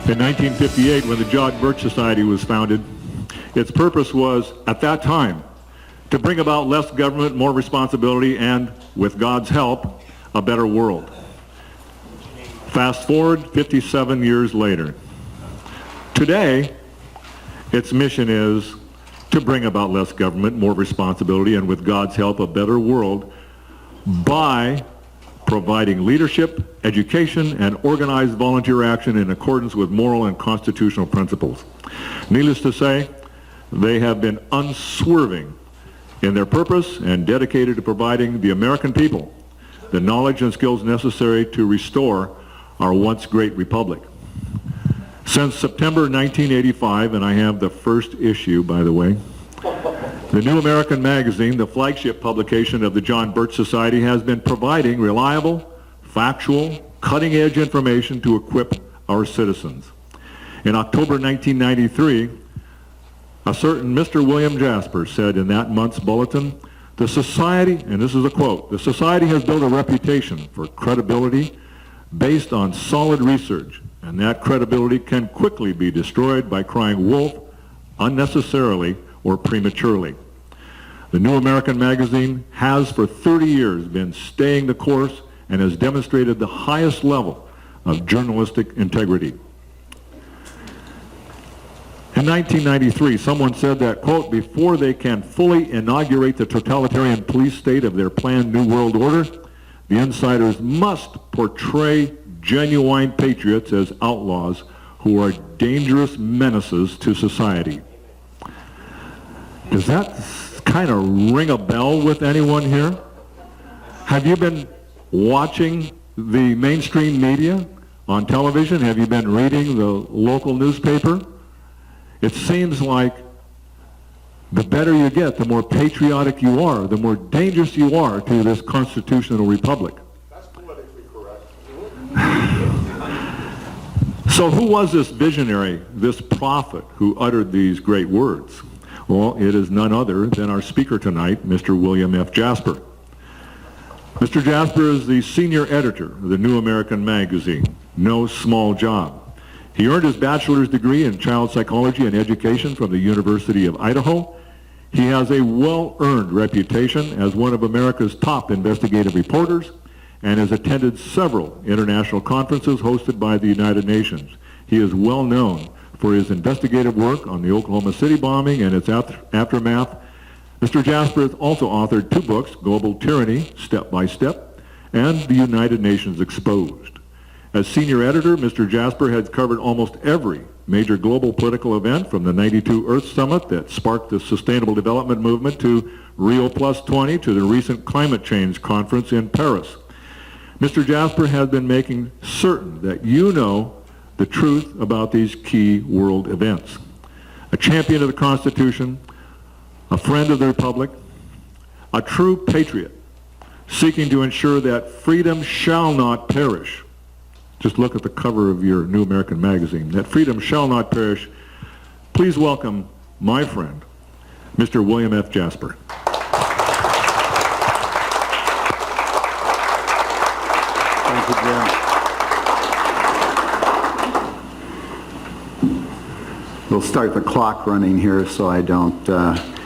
In 1958, when the John Birch Society was founded, its purpose was, at that time, to bring about less government, more responsibility, and, with God's help, a better world. Fast forward 57 years later. Today, its mission is to bring about less government, more responsibility, and with God's help, a better world by providing leadership, education, and organized volunteer action in accordance with moral and constitutional principles. Needless to say, they have been unswerving in their purpose and dedicated to providing the American people the knowledge and skills necessary to restore our once great republic. Since September 1985, and I have the first issue, by the way, the New American Magazine, the flagship publication of the John Birch Society, has been providing reliable, factual, cutting-edge information to equip our citizens. In October 1993, a certain Mr. William Jasper said in that month's bulletin, "The Society," and this is a quote, "the Society has built a reputation for credibility based on solid research, and that credibility can quickly be destroyed by crying wolf unnecessarily or prematurely. The New American Magazine has for 30 years been staying the course and has demonstrated the highest level of journalistic integrity." In 1993, someone said that, quote, "before they can fully inaugurate the totalitarian police state of their planned New World Order, the insiders must portray genuine patriots as outlaws who are dangerous menaces to society." Does that kind of ring a bell with anyone here? Have you been watching the mainstream media on television? Have you been reading the local newspaper? It seems like the better you get, the more patriotic you are, the more dangerous you are to this constitutional republic. That's politically correct. So who was this visionary, this prophet who uttered these great words? Well, it is none other than our speaker tonight, Mr. William F. Jasper. Mr. Jasper is the senior editor of the New American Magazine. No small job. He earned his bachelor's degree in child psychology and education from the University of Idaho. He has a well-earned reputation as one of America's top investigative reporters and has attended several international conferences hosted by the United Nations. He is well known for his investigative work on the Oklahoma City bombing and its aftermath. Mr. Jasper has also authored 2 books, Global Tyranny, Step by Step, and The United Nations Exposed. As senior editor, Mr. Jasper has covered almost every major global political event, from the '92 Earth Summit that sparked the Sustainable Development Movement to Rio Plus 20 to the recent climate change conference in Paris. Mr. Jasper has been making certain that you know the truth about these key world events. A champion of the Constitution, a friend of the Republic, a true patriot, seeking to ensure that freedom shall not perish. Just look at the cover of your New American Magazine, that freedom shall not perish. Please welcome my friend, Mr. William F. Jasper. Thank you, Jim. We'll start the clock running here so I don't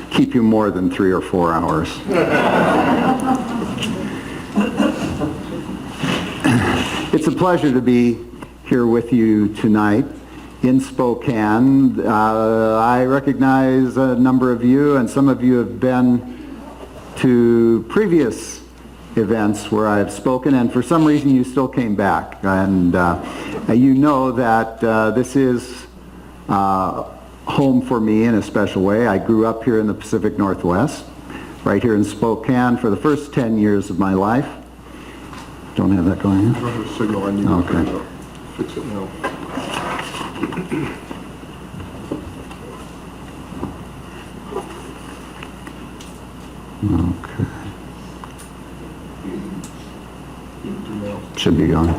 keep you more than 3 or 4 hours. It's a pleasure to be here with you tonight in Spokane. I recognize a number of you, and some of you have been to previous events where I've spoken, and for some reason you still came back. And you know that this is home for me in a special way. I grew up here in the Pacific Northwest, right here in Spokane for the first 10 years of my life. Don't have that going on? I have a signal I need Okay. to fix it now. Okay. Should be going.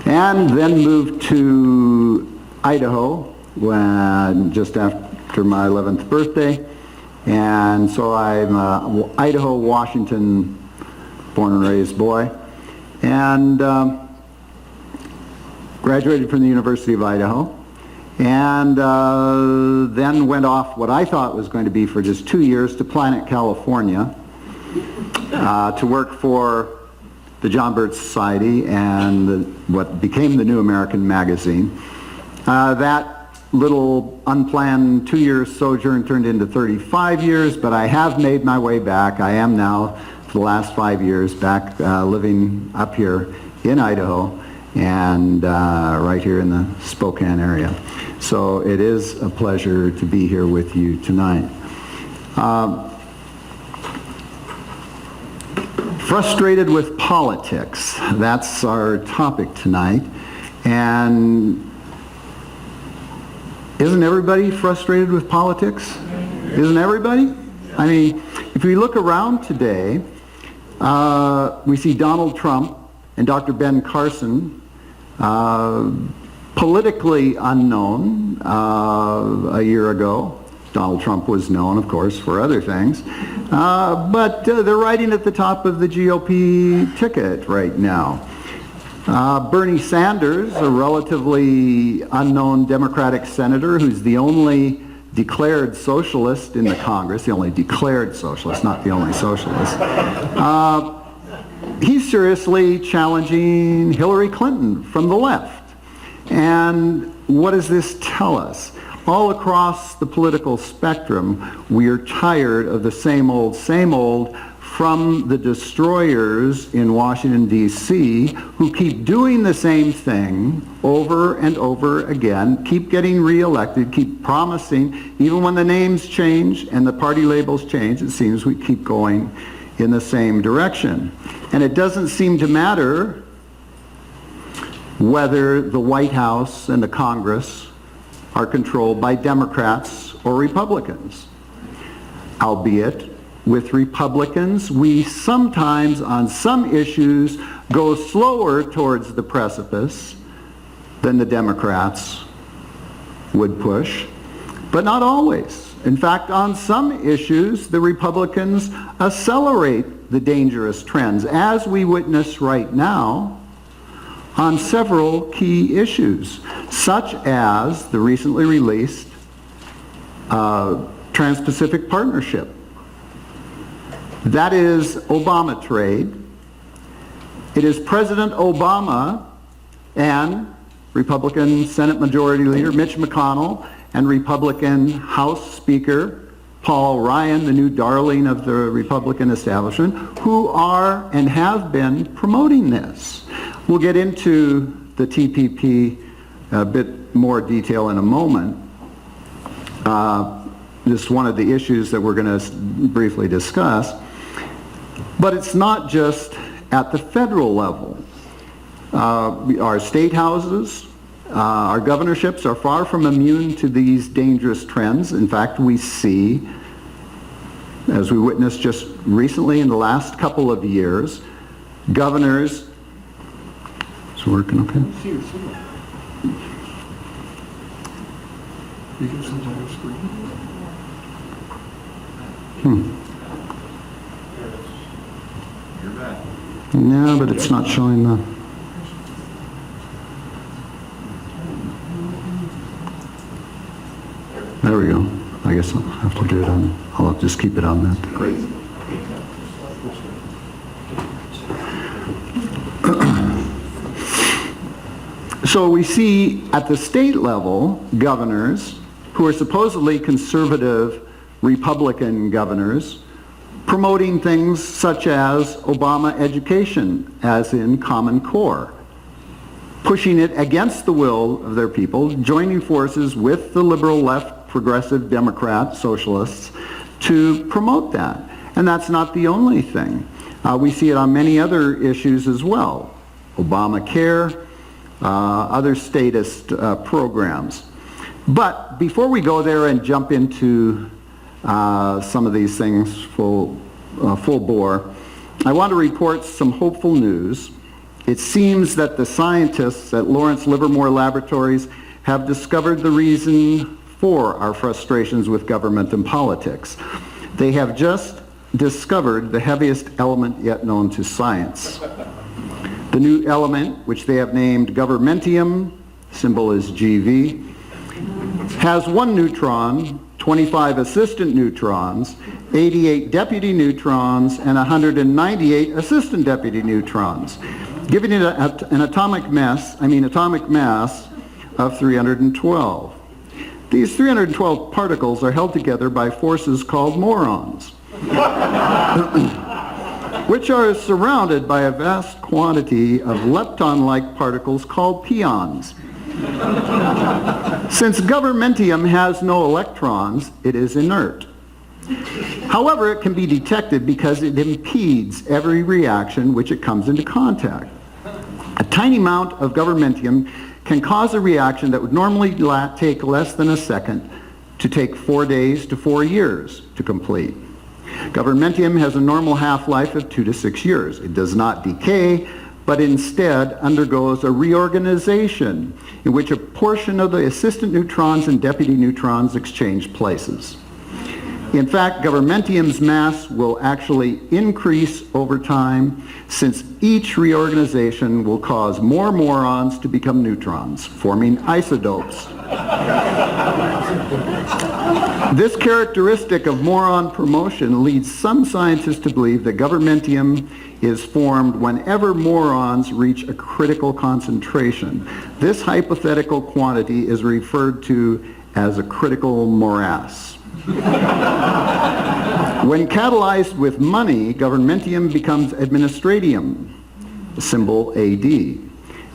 And then moved to Idaho just after my 11th birthday. And so I'm a Idaho, Washington born and raised boy. and graduated from the University of Idaho, and then went off what I thought was going to be for just 2 years to Planet California to work for the John Birch Society and what became the New American Magazine. That little unplanned 2-year sojourn turned into 35 years, but I have made my way back. I am now, for the last 5 years, back living up here in Idaho and right here in the Spokane area. So it is a pleasure to be here with you tonight. Frustrated with politics, that's our topic tonight. And isn't everybody frustrated with politics? Isn't everybody? I mean, if we look around today, we see Donald Trump and Dr. Ben Carson, politically unknown a year ago. Donald Trump was known, of course, for other things. But they're riding at the top of the GOP ticket right now. Bernie Sanders, a relatively unknown Democratic senator who's the only declared socialist in the Congress, the only declared socialist, not the only socialist, he's seriously challenging Hillary Clinton from the left. And what does this tell us? All across the political spectrum, we are tired of the same old from the destroyers in Washington, D.C., who keep doing the same thing over and over again, keep getting reelected, keep promising, even when the names change and the party labels change, it seems we keep going in the same direction. And it doesn't seem to matter whether the White House and the Congress are controlled by Democrats or Republicans. Albeit, with Republicans, we sometimes, on some issues, go slower towards the precipice than the Democrats would push, but not always. In fact, on some issues, the Republicans accelerate the dangerous trends, as we witness right now on several key issues, such as the recently released Transpacific Partnership. That is Obama trade. It is President Obama and Republican Senate Majority Leader Mitch McConnell and Republican House Speaker Paul Ryan, the new darling of the Republican establishment, who are and have been promoting this. We'll get into the TPP a bit more detail in a moment. This is one of the issues that we're going to briefly discuss. But it's not just at the federal level. Our state houses, our governorships are far from immune to these dangerous trends. In fact, we see, as we witnessed just recently in the last couple of years, governors... Is it working okay? No, but it's not showing the... There we go. I guess I'll have to do it on... I'll just keep it on that. Great. So we see at the state level, governors who are supposedly conservative Republican governors promoting things such as Obama education, as in Common Core, pushing it against the will of their people, joining forces with the liberal left, progressive Democrat, socialists, to promote that. And that's not the only thing. We see it on many other issues as well. Obamacare, other statist programs. But before we go there and jump into some of these things full bore, I want to report some hopeful news. It seems that the scientists at Lawrence Livermore Laboratories have discovered the reason for our frustrations with government and politics. They have just discovered the heaviest element yet known to science. The new element, which they have named governmentium, symbol is GV, has 1 neutron, 25 assistant neutrons, 88 deputy neutrons, and 198 assistant deputy neutrons, giving it an atomic mass of 312. These 312 particles are held together by forces called morons, which are surrounded by a vast quantity of lepton-like particles called pions. Since governmentium has no electrons, it is inert. However, it can be detected because it impedes every reaction which it comes into contact. A tiny amount of governmentium can cause a reaction that would normally take less than a second to take 4 days to 4 years to complete. Governmentium has a normal half-life of 2 to 6 years. It does not decay, but instead undergoes a reorganization in which a portion of the assistant neutrons and deputy neutrons exchange places. In fact, governmentium's mass will actually increase over time, since each reorganization will cause more morons to become neutrons, forming isotopes. This characteristic of moron promotion leads some scientists to believe that governmentium is formed whenever morons reach a critical concentration. This hypothetical quantity is referred to as a critical morass. When catalyzed with money, governmentium becomes administratium, symbol AD,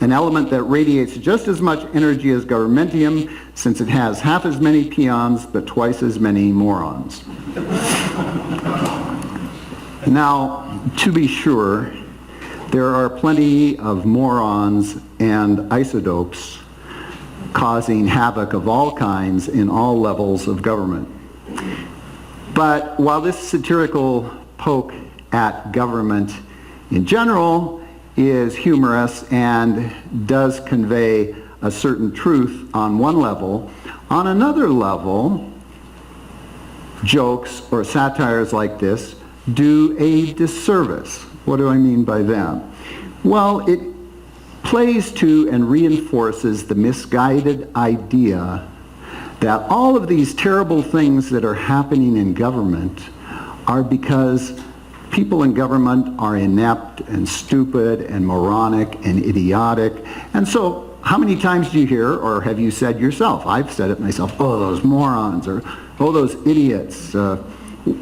an element that radiates just as much energy as governmentium, since it has half as many pions but twice as many morons. Now, to be sure, there are plenty of morons and isotopes causing havoc of all kinds in all levels of government. But while this satirical poke at government in general is humorous and does convey a certain truth on one level, on another level, jokes or satires like this do a disservice. What do I mean by that? Well, it plays to and reinforces the misguided idea that all of these terrible things that are happening in government are because people in government are inept and stupid and moronic and idiotic. And so how many times do you hear, or have you said yourself, I've said it myself, oh, those morons, or oh, those idiots,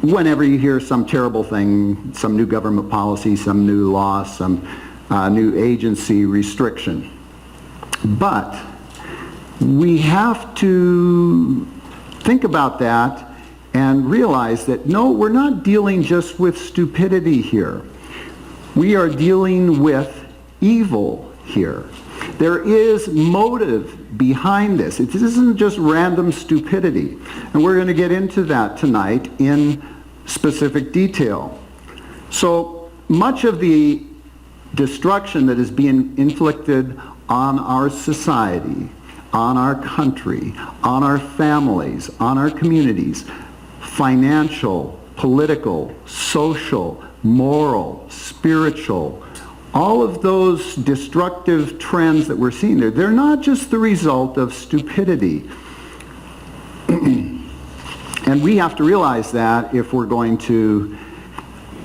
whenever you hear some terrible thing, some new government policy, some new law, some new agency restriction. But we have to think about that and realize that no, we're not dealing just with stupidity here. We are dealing with evil here. There is motive behind this. It isn't just random stupidity. And we're going to get into that tonight in specific detail. So much of the destruction that is being inflicted on our society, on our country, on our families, on our communities, financial, political, social, moral, spiritual, all of those destructive trends that we're seeing there, they're not just the result of stupidity. And we have to realize that if we're going to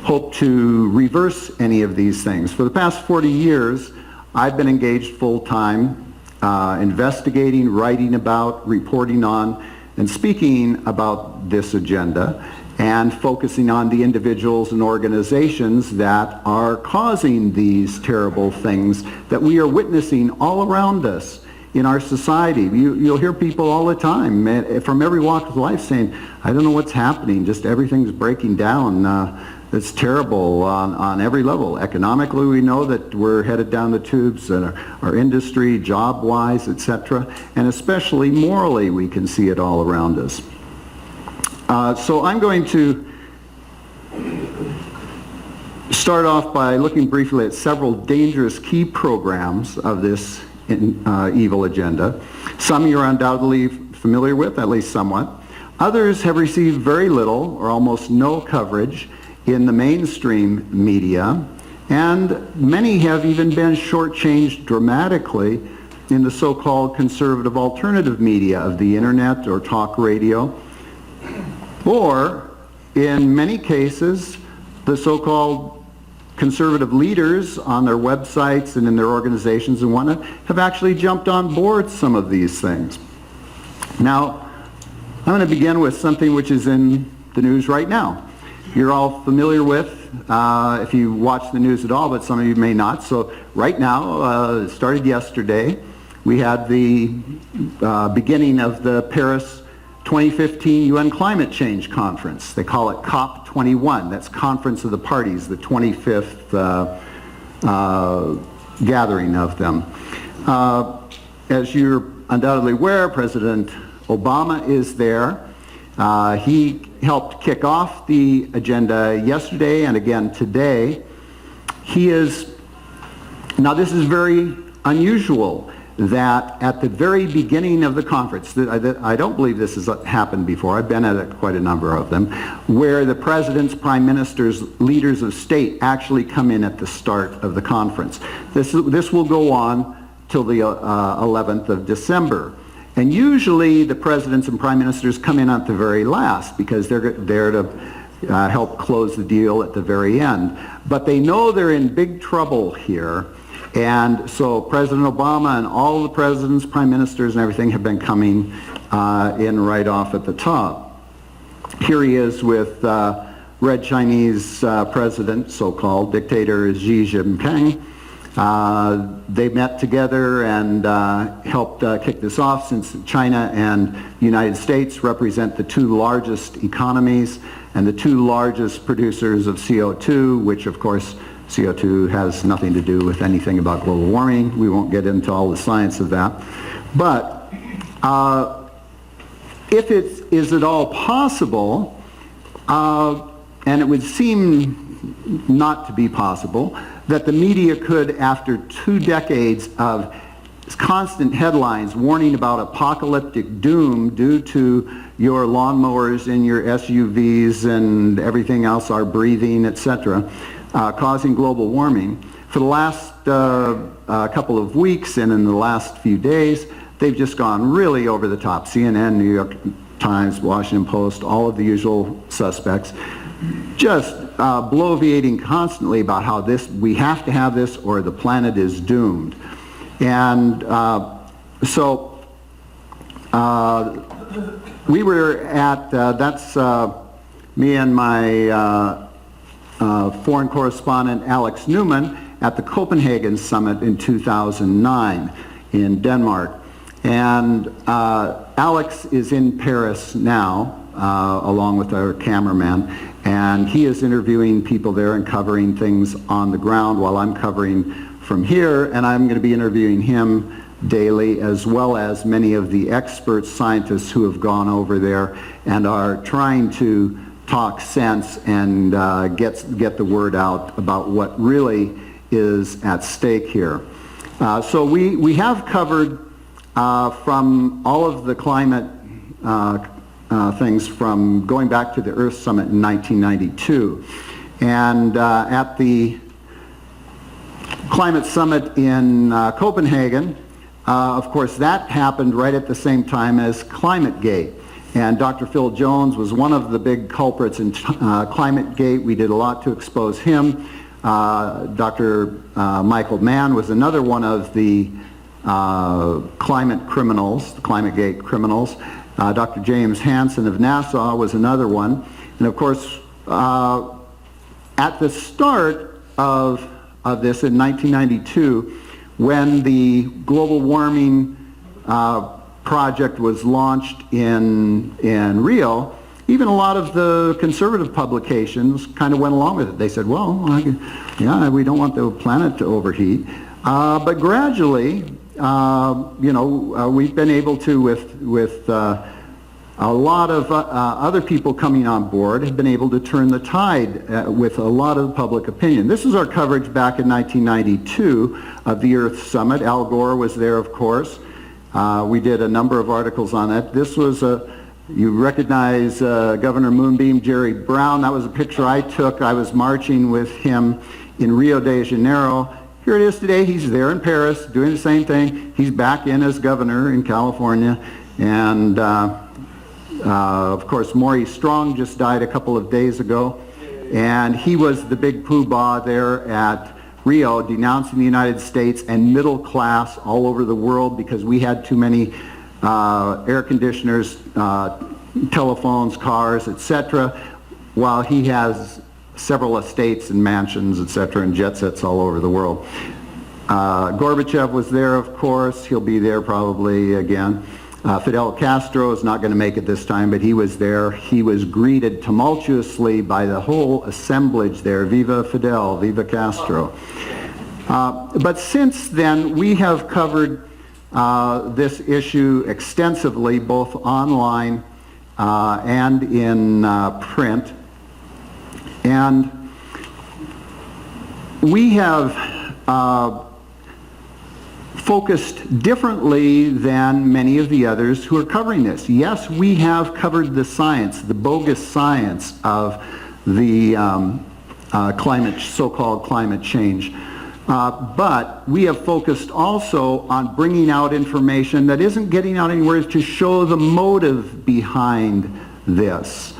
hope to reverse any of these things. For the past 40 years, I've been engaged full-time, investigating, writing about, reporting on, and speaking about this agenda, and focusing on the individuals and organizations that are causing these terrible things that we are witnessing all around us in our society. You'll hear people all the time from every walk of life saying, I don't know what's happening, just everything's breaking down. It's terrible on every level. Economically, we know that we're headed down the tubes, our industry, job-wise, etc. And especially morally, we can see it all around us. So I'm going to start off by looking briefly at several dangerous key programs of this evil agenda. Some you're undoubtedly familiar with, at least somewhat. Others have received very little or almost no coverage in the mainstream media, And many have even been shortchanged dramatically in the so-called conservative alternative media of the internet or talk radio, or in many cases, the so-called conservative leaders on their websites and in their organizations and whatnot have actually jumped on board some of these things. Now, I'm going to begin with something which is in the news right now. You're all familiar with, if you watch the news at all, but some of you may not. So right now, it started yesterday, we had the beginning of the Paris 2015 UN Climate Change Conference. They call it COP21. That's Conference of the Parties, the 25th gathering of them. As you're undoubtedly aware, President Obama is there. He helped kick off the agenda yesterday and again today. Now this is very unusual that at the very beginning of the conference, I don't believe this has happened before, I've been at quite a number of them, where the presidents, prime ministers, leaders of state actually come in at the start of the conference. This will go on till the 11th of December. And usually the presidents and prime ministers come in at the very last because they're there to help close the deal at the very end. But they know they're in big trouble here. And so President Obama and all the presidents, prime ministers, and everything have been coming in right off at the top. Here he is with Red Chinese president, so-called dictator Xi Jinping. They met together and helped kick this off, since China and the United States represent the two largest economies and the two largest producers of CO2, which of course CO2 has nothing to do with anything about global warming. We won't get into all the science of that. But if it is at all possible, and it would seem not to be possible, that the media could, after 2 decades of constant headlines warning about apocalyptic doom due to your lawnmowers and your SUVs and everything else, our breathing, etc., causing global warming, for the last couple of weeks and in the last few days, they've just gone really over the top. CNN, New York Times, Washington Post, all of the usual suspects, just bloviating constantly about how we have to have this or the planet is doomed. And so we were at, that's me and my foreign correspondent Alex Newman at the Copenhagen Summit in 2009 in Denmark. And Alex is in Paris now, along with our cameraman, and he is interviewing people there and covering things on the ground while I'm covering from here, and I'm going to be interviewing him daily, as well as many of the expert scientists who have gone over there and are trying to talk sense and get the word out about what really is at stake here. So we have covered from all of the climate things from going back to the Earth Summit in 1992. And at the Climate Summit in Copenhagen, of course that happened right at the same time as ClimateGate. And Dr. Phil Jones was one of the big culprits in ClimateGate. We did a lot to expose him. Dr. Michael Mann was another one of the climate criminals, the ClimateGate criminals. Dr. James Hansen of NASA was another one. And of course, at the start of this in 1992, when the global warming project was launched in Rio, even a lot of the conservative publications kind of went along with it. They said, well, yeah, we don't want the planet to overheat. But gradually, we've been able to, with a lot of other people coming on board, have been able to turn the tide with a lot of public opinion. This is our coverage back in 1992 of the Earth Summit. Al Gore was there, of course. We did a number of articles on that. This was you recognize Governor Moonbeam Jerry Brown. That was a picture I took. I was marching with him in Rio de Janeiro. Here it is today. He's there in Paris doing the same thing. He's back in as governor in California. And of course, Maurice Strong just died a couple of days ago. And he was the big poobah there at Rio, denouncing the United States and middle class all over the world because we had too many air conditioners, telephones, cars, etc., while he has several estates and mansions, etc., and jet sets all over the world. Gorbachev was there, of course. He'll be there probably again. Fidel Castro is not going to make it this time, but he was there. He was greeted tumultuously by the whole assemblage there. Viva Fidel, Viva Castro. But since then, we have covered this issue extensively, both online and in print. And we have focused differently than many of the others who are covering this. Yes, we have covered the science, the bogus science of the so-called climate change. But we have focused also on bringing out information that isn't getting out anywhere to show the motive behind this.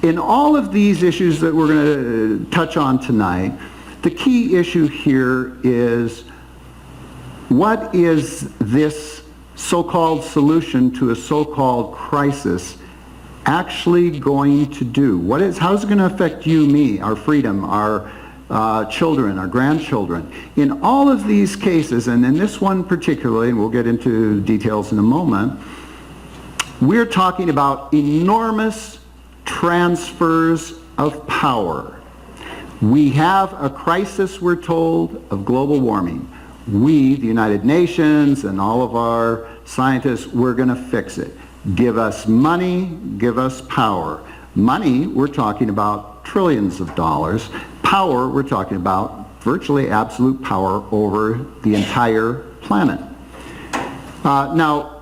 In all of these issues that we're going to touch on tonight, the key issue here is, what is this so-called solution to a so-called crisis actually going to do? How is it going to affect you, me, our freedom, our children, our grandchildren? In all of these cases, and in this one particularly, and we'll get into details in a moment, we're talking about enormous transfers of power. We have a crisis, we're told, of global warming. We, the United Nations, and all of our scientists, we're going to fix it. Give us money, give us power. Money, we're talking about trillions of dollars. Power, we're talking about virtually absolute power over the entire planet. Now,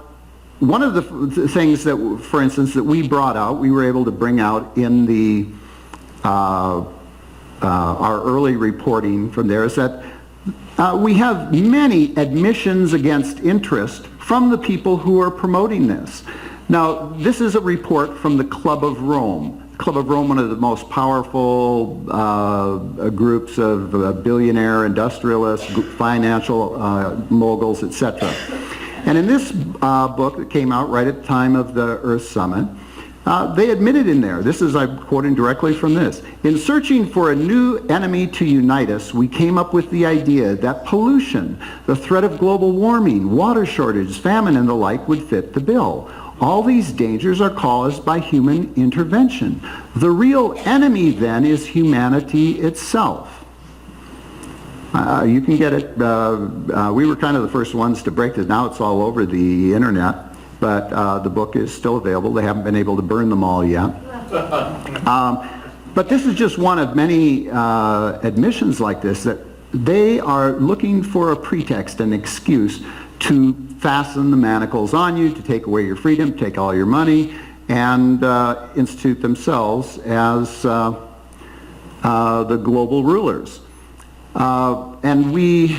one of the things that, for instance, that we brought out, we were able to bring out in the our early reporting from there, is that we have many admissions against interest from the people who are promoting this. Now, this is a report from the Club of Rome. Club of Rome, one of the most powerful groups of billionaire industrialists, financial moguls, etc. And in this book that came out right at the time of the Earth Summit, they admitted in there, I'm quoting directly from this, in searching for a new enemy to unite us, we came up with the idea that pollution, the threat of global warming, water shortage, famine, and the like would fit the bill. All these dangers are caused by human intervention. The real enemy then is humanity itself. You can get it, we were kind of the first ones to break this. Now it's all over the internet, but the book is still available. They haven't been able to burn them all yet. But this is just one of many admissions like this, that they are looking for a pretext, an excuse to fasten the manacles on you, to take away your freedom, take all your money, and institute themselves as the global rulers. And we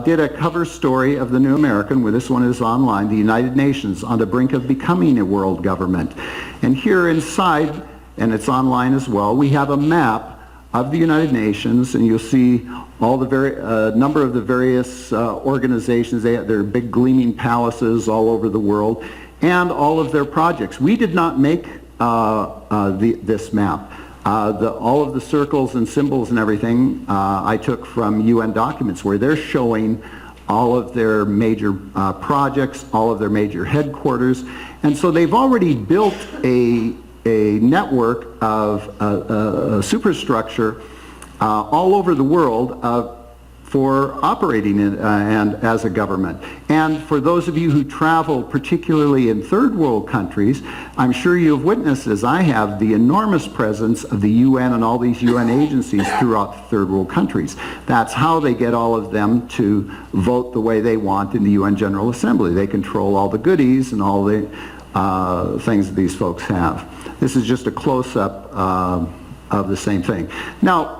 did a cover story of the New American, where this one is online, the United Nations on the brink of becoming a world government. And here inside, and it's online as well, we have a map of the United Nations, and you'll see all the number of the various organizations. They have their big gleaming palaces all over the world, and all of their projects. We did not make this map. All of the circles and symbols and everything I took from UN documents, where they're showing all of their major projects, all of their major headquarters. And so they've already built a network of superstructure all over the world for operating and as a government. And for those of you who travel, particularly in third world countries, I'm sure you've witnessed, as I have, the enormous presence of the UN and all these UN agencies throughout third world countries. That's how they get all of them to vote the way they want in the UN General Assembly. They control all the goodies and all the things that these folks have. This is just a close-up of the same thing. Now,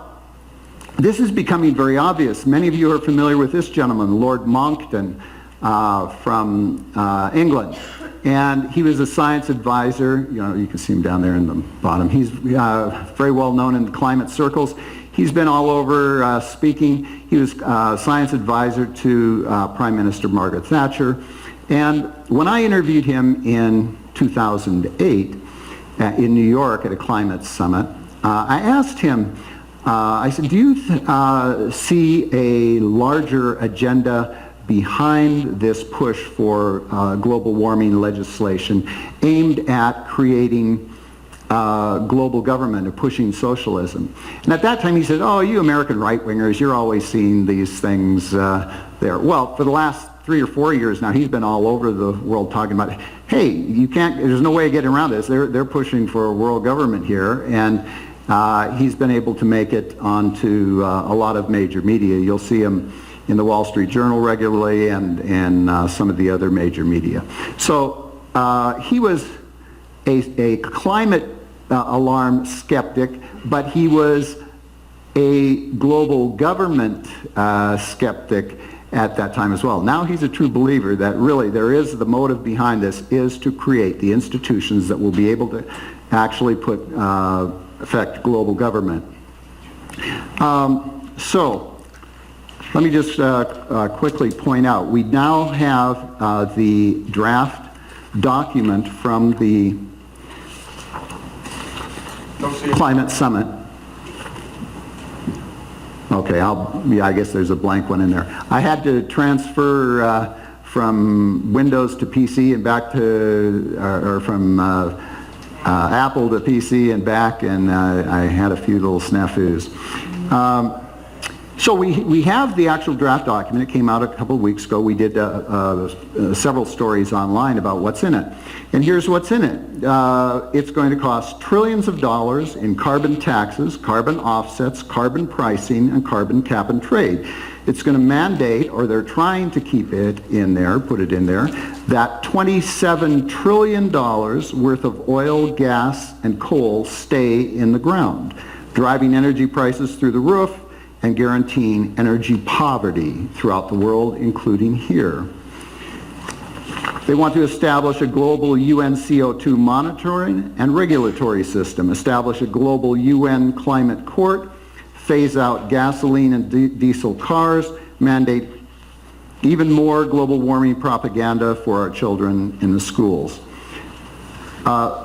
this is becoming very obvious. Many of you are familiar with this gentleman, Lord Monckton, from England. And he was a science advisor. You know, you can see him down there in the bottom. He's very well known in the climate circles. He's been all over speaking. He was science advisor to Prime Minister Margaret Thatcher. And when I interviewed him in 2008 in New York at a climate summit, I asked him, I said, do you see a larger agenda behind this push for global warming legislation aimed at creating global government or pushing socialism? And at that time he said, oh, you American right-wingers, you're always seeing these things there. Well, for the last 3 or 4 years now, he's been all over the world talking about, hey, you can't, there's no way of getting around this. They're pushing for a world government here. And he's been able to make it onto a lot of major media. You'll see him in the Wall Street Journal regularly and some of the other major media. So he was a climate alarm skeptic, but he was a global government skeptic at that time as well. Now he's a true believer that really there is the motive behind this is to create the institutions that will be able to actually affect global government. So let me just quickly point out, we now have the draft document from the Climate Summit. Okay, I guess there's a blank one in there. I had to transfer from Windows to PC and back to, or from Apple to PC and back, and I had a few little snafus. So we have the actual draft document. It came out a couple of weeks ago. We did several stories online about what's in it. And here's what's in it. It's going to cost trillions of dollars in carbon taxes, carbon offsets, carbon pricing, and carbon cap and trade. It's going to mandate, or they're trying to keep it in there, put it in there, that $27 trillion worth of oil, gas, and coal stay in the ground, driving energy prices through the roof and guaranteeing energy poverty throughout the world, including here. They want to establish a global UN CO2 monitoring and regulatory system, establish a global UN climate court, phase out gasoline and diesel cars, mandate even more global warming propaganda for our children in the schools.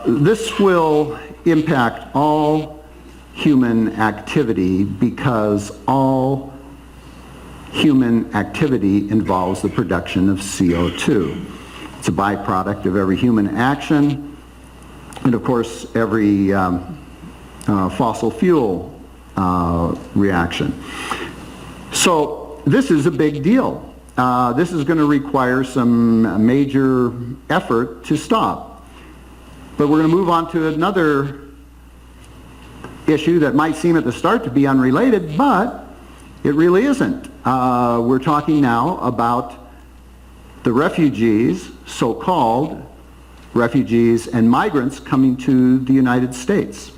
This will impact all human activity because all human activity involves the production of CO2. It's a byproduct of every human action and of course every fossil fuel reaction. So this is a big deal. This is going to require some major effort to stop. But we're going to move on to another issue that might seem at the start to be unrelated, but it really isn't. We're talking now about the refugees, so-called refugees and migrants coming to the United States.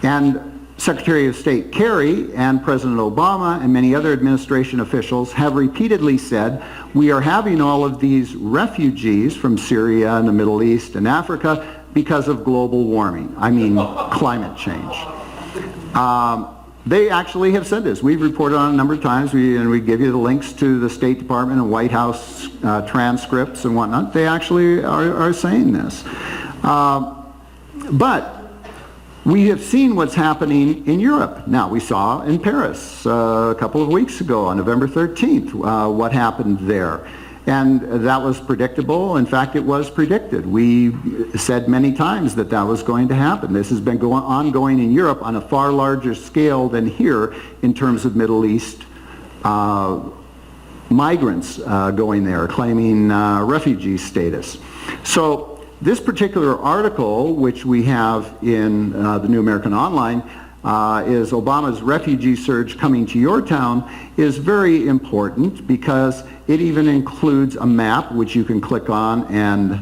And Secretary of State Kerry and President Obama and many other administration officials have repeatedly said, we are having all of these refugees from Syria and the Middle East and Africa because of global warming. I mean, climate change. They actually have said this. We've reported on it a number of times, and we give you the links to the State Department and White House transcripts and whatnot. They actually are saying this. But we have seen what's happening in Europe. Now, we saw in Paris a couple of weeks ago on November 13th what happened there. And that was predictable. In fact, it was predicted. We said many times that that was going to happen. This has been ongoing in Europe on a far larger scale than here in terms of Middle East migrants going there, claiming refugee status. So this particular article, which we have in the New American Online, is Obama's refugee surge coming to your town, is very important because it even includes a map which you can click on, and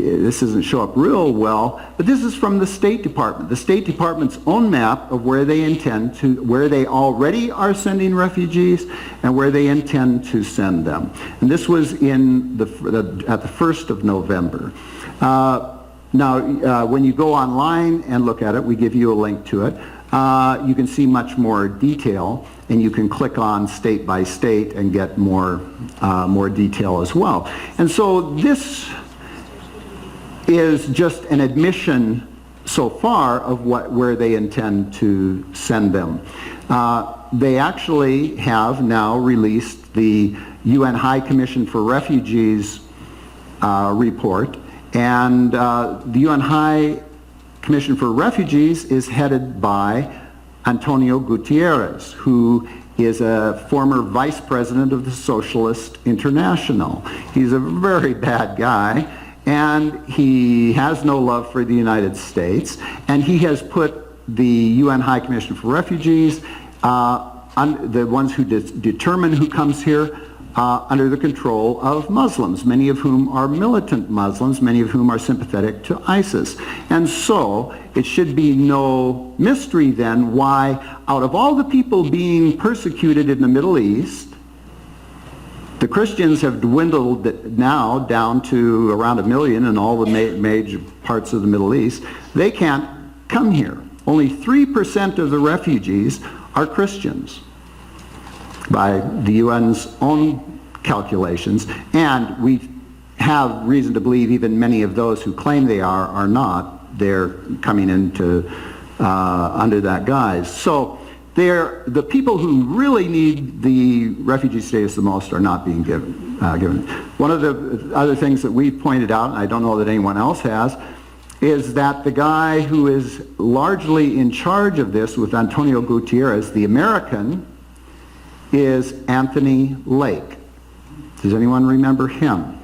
this doesn't show up real well, but this is from the State Department. The State Department's own map of where they intend to, where they already are sending refugees and where they intend to send them. And this was in at the 1st of November. Now, when you go online and look at it, we give you a link to it. You can see much more detail, and you can click on state by state and get more detail as well. And so this is just an admission so far of where they intend to send them. They actually have now released the UN High Commission for Refugees report, and the UN High Commission for Refugees is headed by Antonio Gutierrez, who is a former vice president of the Socialist International. He's a very bad guy, and he has no love for the United States, and he has put the UN High Commission for Refugees, the ones who determine who comes here, under the control of Muslims, many of whom are militant Muslims, many of whom are sympathetic to ISIS. And so it should be no mystery then why, out of all the people being persecuted in the Middle East, the Christians have dwindled now down to around 1 million in all the major parts of the Middle East. They can't come here. Only 3% of the refugees are Christians, by the UN's own calculations, and we have reason to believe even many of those who claim they are not. They're coming into under that guise. So the people who really need the refugee status the most are not being given. One of the other things that we've pointed out, and I don't know that anyone else has, is that the guy who is largely in charge of this with Antonio Gutierrez, the American, is Anthony Lake. Does anyone remember him?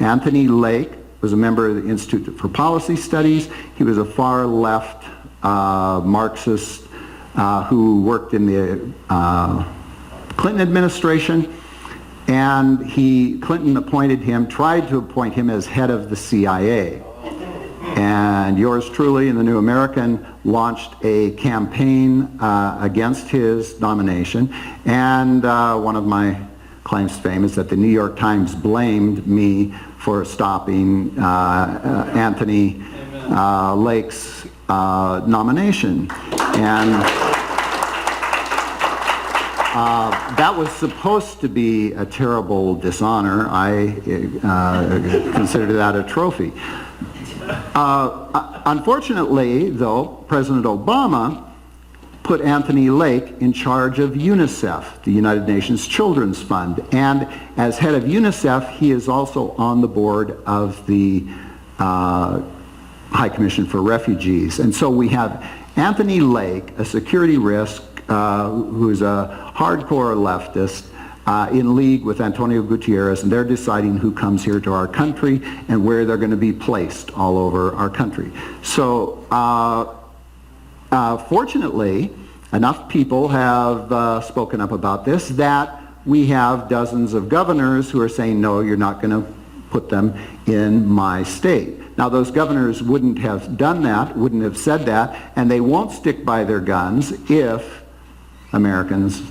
Anthony Lake was a member of the Institute for Policy Studies. He was a far left Marxist who worked in the Clinton administration, and Clinton tried to appoint him as head of the CIA. And yours truly and the New American launched a campaign against his nomination, and one of my claims to fame is that the New York Times blamed me for stopping Anthony Lake's nomination. And that was supposed to be a terrible dishonor. I consider that a trophy. Unfortunately, though, President Obama put Anthony Lake in charge of UNICEF, the United Nations Children's Fund, and as head of UNICEF, he is also on the board of the High Commission for Refugees. And so we have Anthony Lake, a security risk, who's a hardcore leftist, in league with Antonio Gutierrez, and they're deciding who comes here to our country and where they're going to be placed all over our country. So fortunately, enough people have spoken up about this that we have dozens of governors who are saying, no, you're not going to put them in my state. Now, those governors wouldn't have done that, wouldn't have said that, and they won't stick by their guns if Americans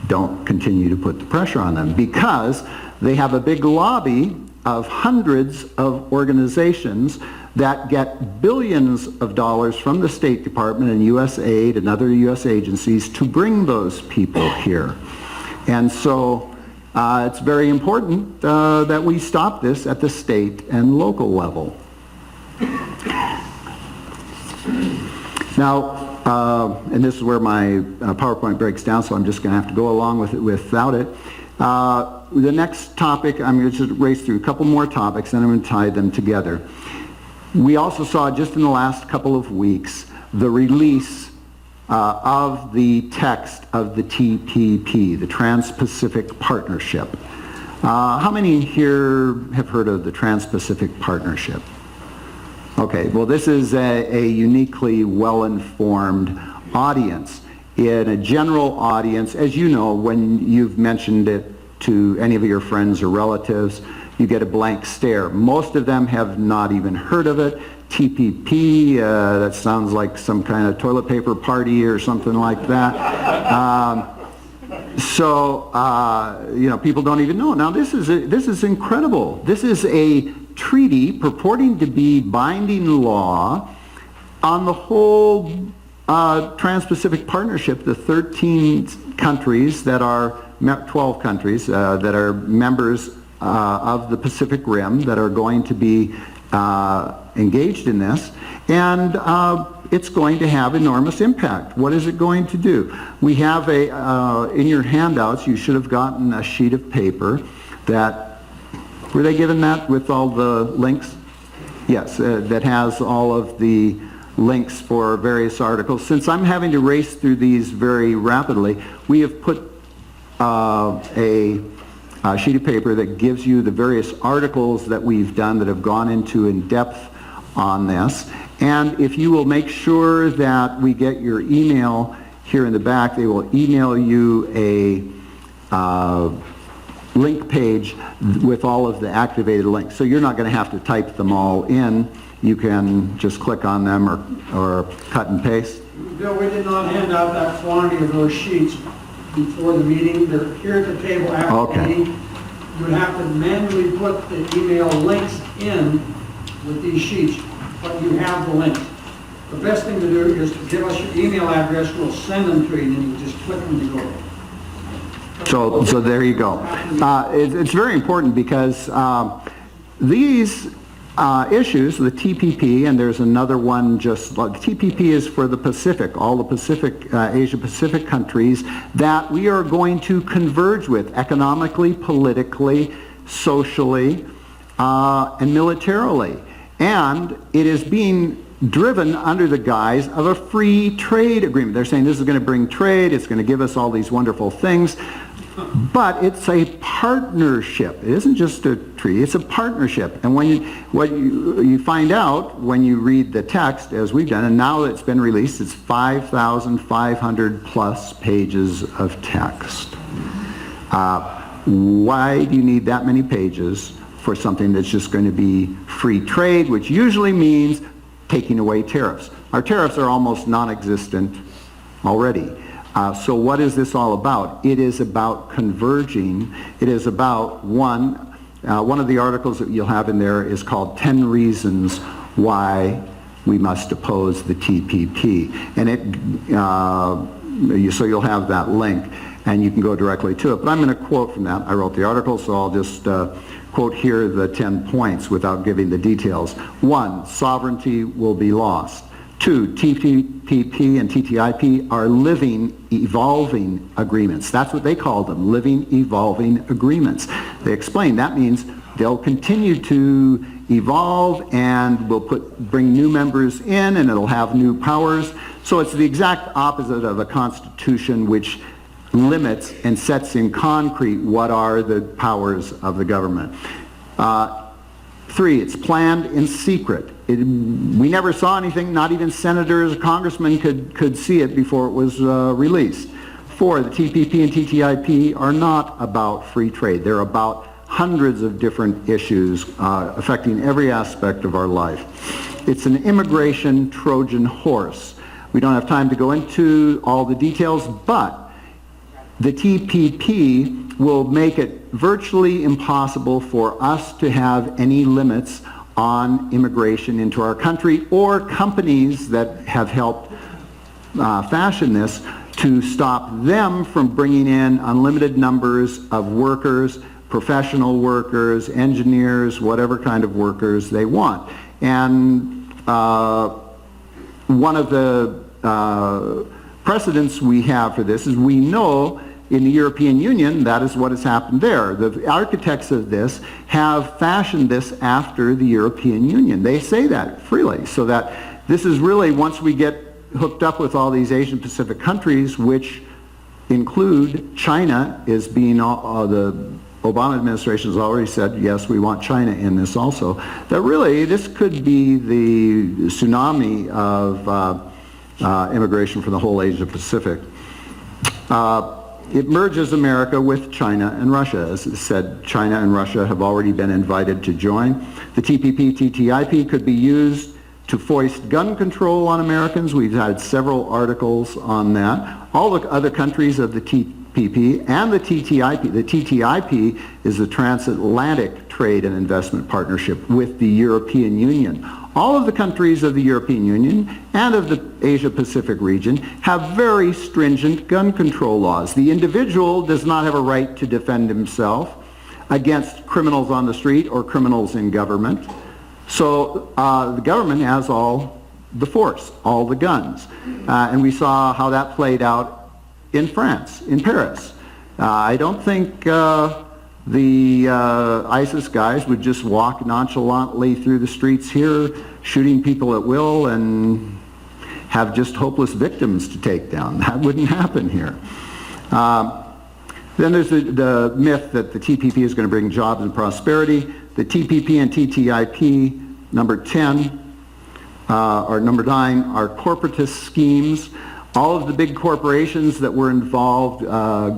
don't continue to put the pressure on them, because they have a big lobby of hundreds of organizations that get billions of dollars from the State Department and USAID and other U.S. agencies to bring those people here. And so it's very important that we stop this at the state and local level. Now, and this is where my PowerPoint breaks down, so I'm just going to have to go along with it without it. The next topic, I'm going to just race through a couple more topics, and I'm going to tie them together. We also saw just in the last couple of weeks the release of the text of the TPP, the Transpacific Partnership. How many here have heard of the Transpacific Partnership? Okay, well, this is a uniquely well-informed audience. In a general audience, as you know, when you've mentioned it to any of your friends or relatives, you get a blank stare. Most of them have not even heard of it. TPP, that sounds like some kind of toilet paper party or something like that. People don't even know. Now this is incredible. This is a treaty purporting to be binding law on the whole Transpacific Partnership, the 13 countries that are, 12 countries that are members of the Pacific Rim that are going to be engaged in this, and it's going to have enormous impact. What is it going to do? We have in your handouts, you should have gotten a sheet of paper that, were they given that with all the links? Yes, that has all of the links for various articles. Since I'm having to race through these very rapidly, we have put a sheet of paper that gives you the various articles that we've done that have gone into in depth on this. And if you will make sure that we get your email here in the back, they will email you a link page with all of the activated links. So you're not going to have to type them all in. You can just click on them or cut and paste. Bill, we did not hand out that quantity of those sheets before the meeting. They're here at the table after the meeting. You would have to manually put the email links in with these sheets, but you have the links. The best thing to do is to give us your email address. We'll send them to you, and then you just click them to go. So there you go. It's very important because these issues, the TPP, and there's another one just like TPP is for the Pacific, all the Pacific, Asia-Pacific countries that we are going to converge with economically, politically, socially, and militarily. And it is being driven under the guise of a free trade agreement. They're saying this is going to bring trade, it's going to give us all these wonderful things. But it's a partnership. It isn't just a treaty, it's a partnership. And what you find out when you read the text, as we've done, and now that it's been released, it's 5,500 plus pages of text. Why do you need that many pages for something that's just going to be free trade, which usually means taking away tariffs? Our tariffs are almost non-existent already. So what is this all about? It is about converging. It is about one of the articles that you'll have in there is called 10 Reasons Why We Must Oppose the TPP. And so you'll have that link and you can go directly to it. But I'm going to quote from that. I wrote the article, so I'll just quote here the 10 points without giving the details. 1, sovereignty will be lost. 2, TPP and TTIP are living, evolving agreements. That's what they call them, living, evolving agreements. They explain that means they'll continue to evolve and will bring new members in and it'll have new powers. So it's the exact opposite of a constitution which limits and sets in concrete what are the powers of the government. 3, it's planned in secret. We never saw anything, not even senators or congressmen could see it before it was released. 4, the TPP and TTIP are not about free trade. They're about hundreds of different issues affecting every aspect of our life. It's an immigration Trojan horse. We don't have time to go into all the details, but the TPP will make it virtually impossible for us to have any limits on immigration into our country or companies that have helped fashion this to stop them from bringing in unlimited numbers of workers, professional workers, engineers, whatever kind of workers they want. And one of the precedents we have for this is we know in the European Union, that is what has happened there. The architects of this have fashioned this after the European Union. They say that freely, so that this is really, once we get hooked up with all these Asian Pacific countries, which include China, is being, the Obama administration has already said, yes, we want China in this also, that really this could be the tsunami of immigration for the whole Asia Pacific. it merges America with China and Russia. As I said, China and Russia have already been invited to join. The TPP, TTIP could be used to foist gun control on Americans. We've had several articles on that. All the other countries of the TPP and the TTIP. The TTIP is the Transatlantic Trade and Investment Partnership with the European Union. All of the countries of the European Union and of the Asia-Pacific region have very stringent gun control laws. The individual does not have a right to defend himself against criminals on the street or criminals in government. So the government has all the force, all the guns. And we saw how that played out in France, in Paris. I don't think the ISIS guys would just walk nonchalantly through the streets here, shooting people at will and have just hopeless victims to take down. That wouldn't happen here. Then there's the myth that the TPP is going to bring jobs and prosperity. The TPP and TTIP, number 10, or number 9, are corporatist schemes. All of the big corporations that were involved,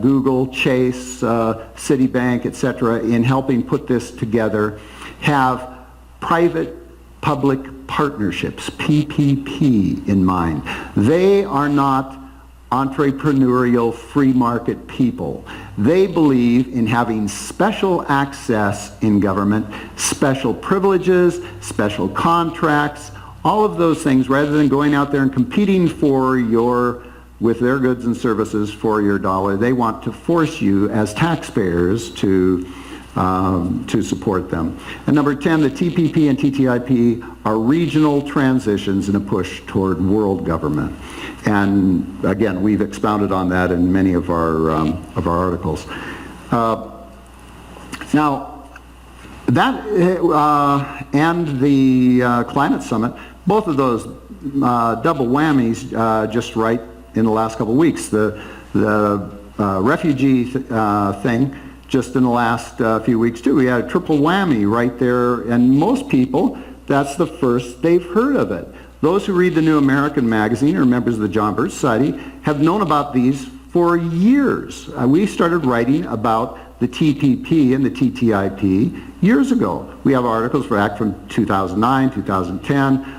Google, Chase, Citibank, etc., in helping put this together, have private-public partnerships, PPP, in mind. They are not entrepreneurial free market people. They believe in having special access in government, special privileges, special contracts, all of those things, rather than going out there and competing with their goods and services for your dollar. They want to force you as taxpayers to support them. And number 10, the TPP and TTIP are regional transitions in a push toward world government. And again, we've expounded on that in many of our articles. Now, that and the climate summit, both of those double whammies just right in the last couple of weeks. The refugee thing just in the last few weeks too. We had a triple whammy right there, and most people, that's the first they've heard of it. Those who read the New American magazine or members of the John Birch Society have known about these for years. We started writing about the TPP and the TTIP years ago. We have articles back from 2009, 2010,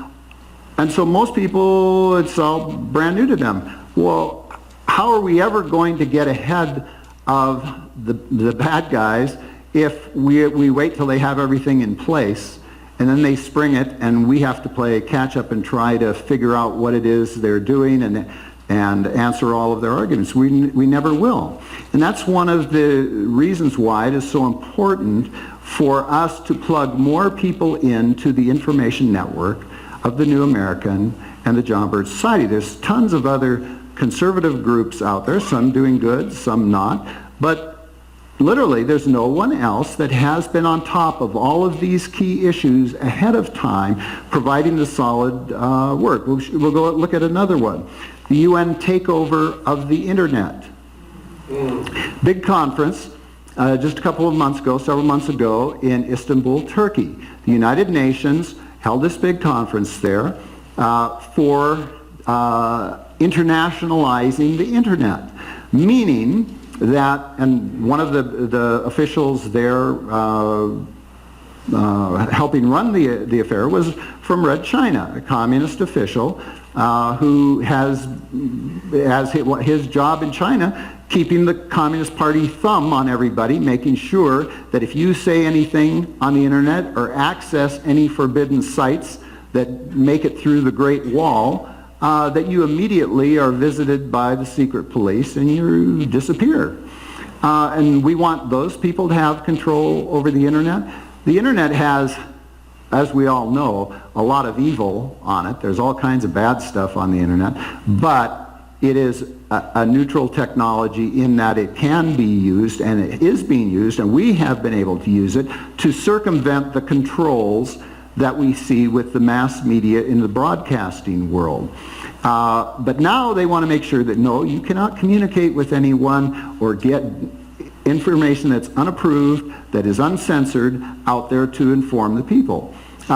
and so most people, it's all brand new to them. Well, how are we ever going to get ahead of the bad guys if we wait till they have everything in place and then they spring it and we have to play catch up and try to figure out what it is they're doing and answer all of their arguments? We never will. And that's one of the reasons why it is so important for us to plug more people into the information network of the New American and the John Birch Society. There's tons of other conservative groups out there, some doing good, some not, but literally there's no one else that has been on top of all of these key issues ahead of time, providing the solid work. We'll go look at another one. The UN takeover of the internet. Big conference just a couple of months ago, several months ago, in Istanbul, Turkey. The United Nations held this big conference there for internationalizing the internet, meaning that, and one of the officials there helping run the affair was from Red China, a communist official who has as his job in China keeping the Communist Party thumb on everybody, making sure that if you say anything on the internet or access any forbidden sites that make it through the Great Wall, that you immediately are visited by the secret police and you disappear. And we want those people to have control over the internet. The internet has, as we all know, a lot of evil on it. There's all kinds of bad stuff on the internet, but it is a neutral technology in that it can be used, and it is being used, and we have been able to use it to circumvent the controls that we see with the mass media in the broadcasting world. But now they want to make sure that no, you cannot communicate with anyone or get information that's unapproved, that is uncensored out there to inform the people.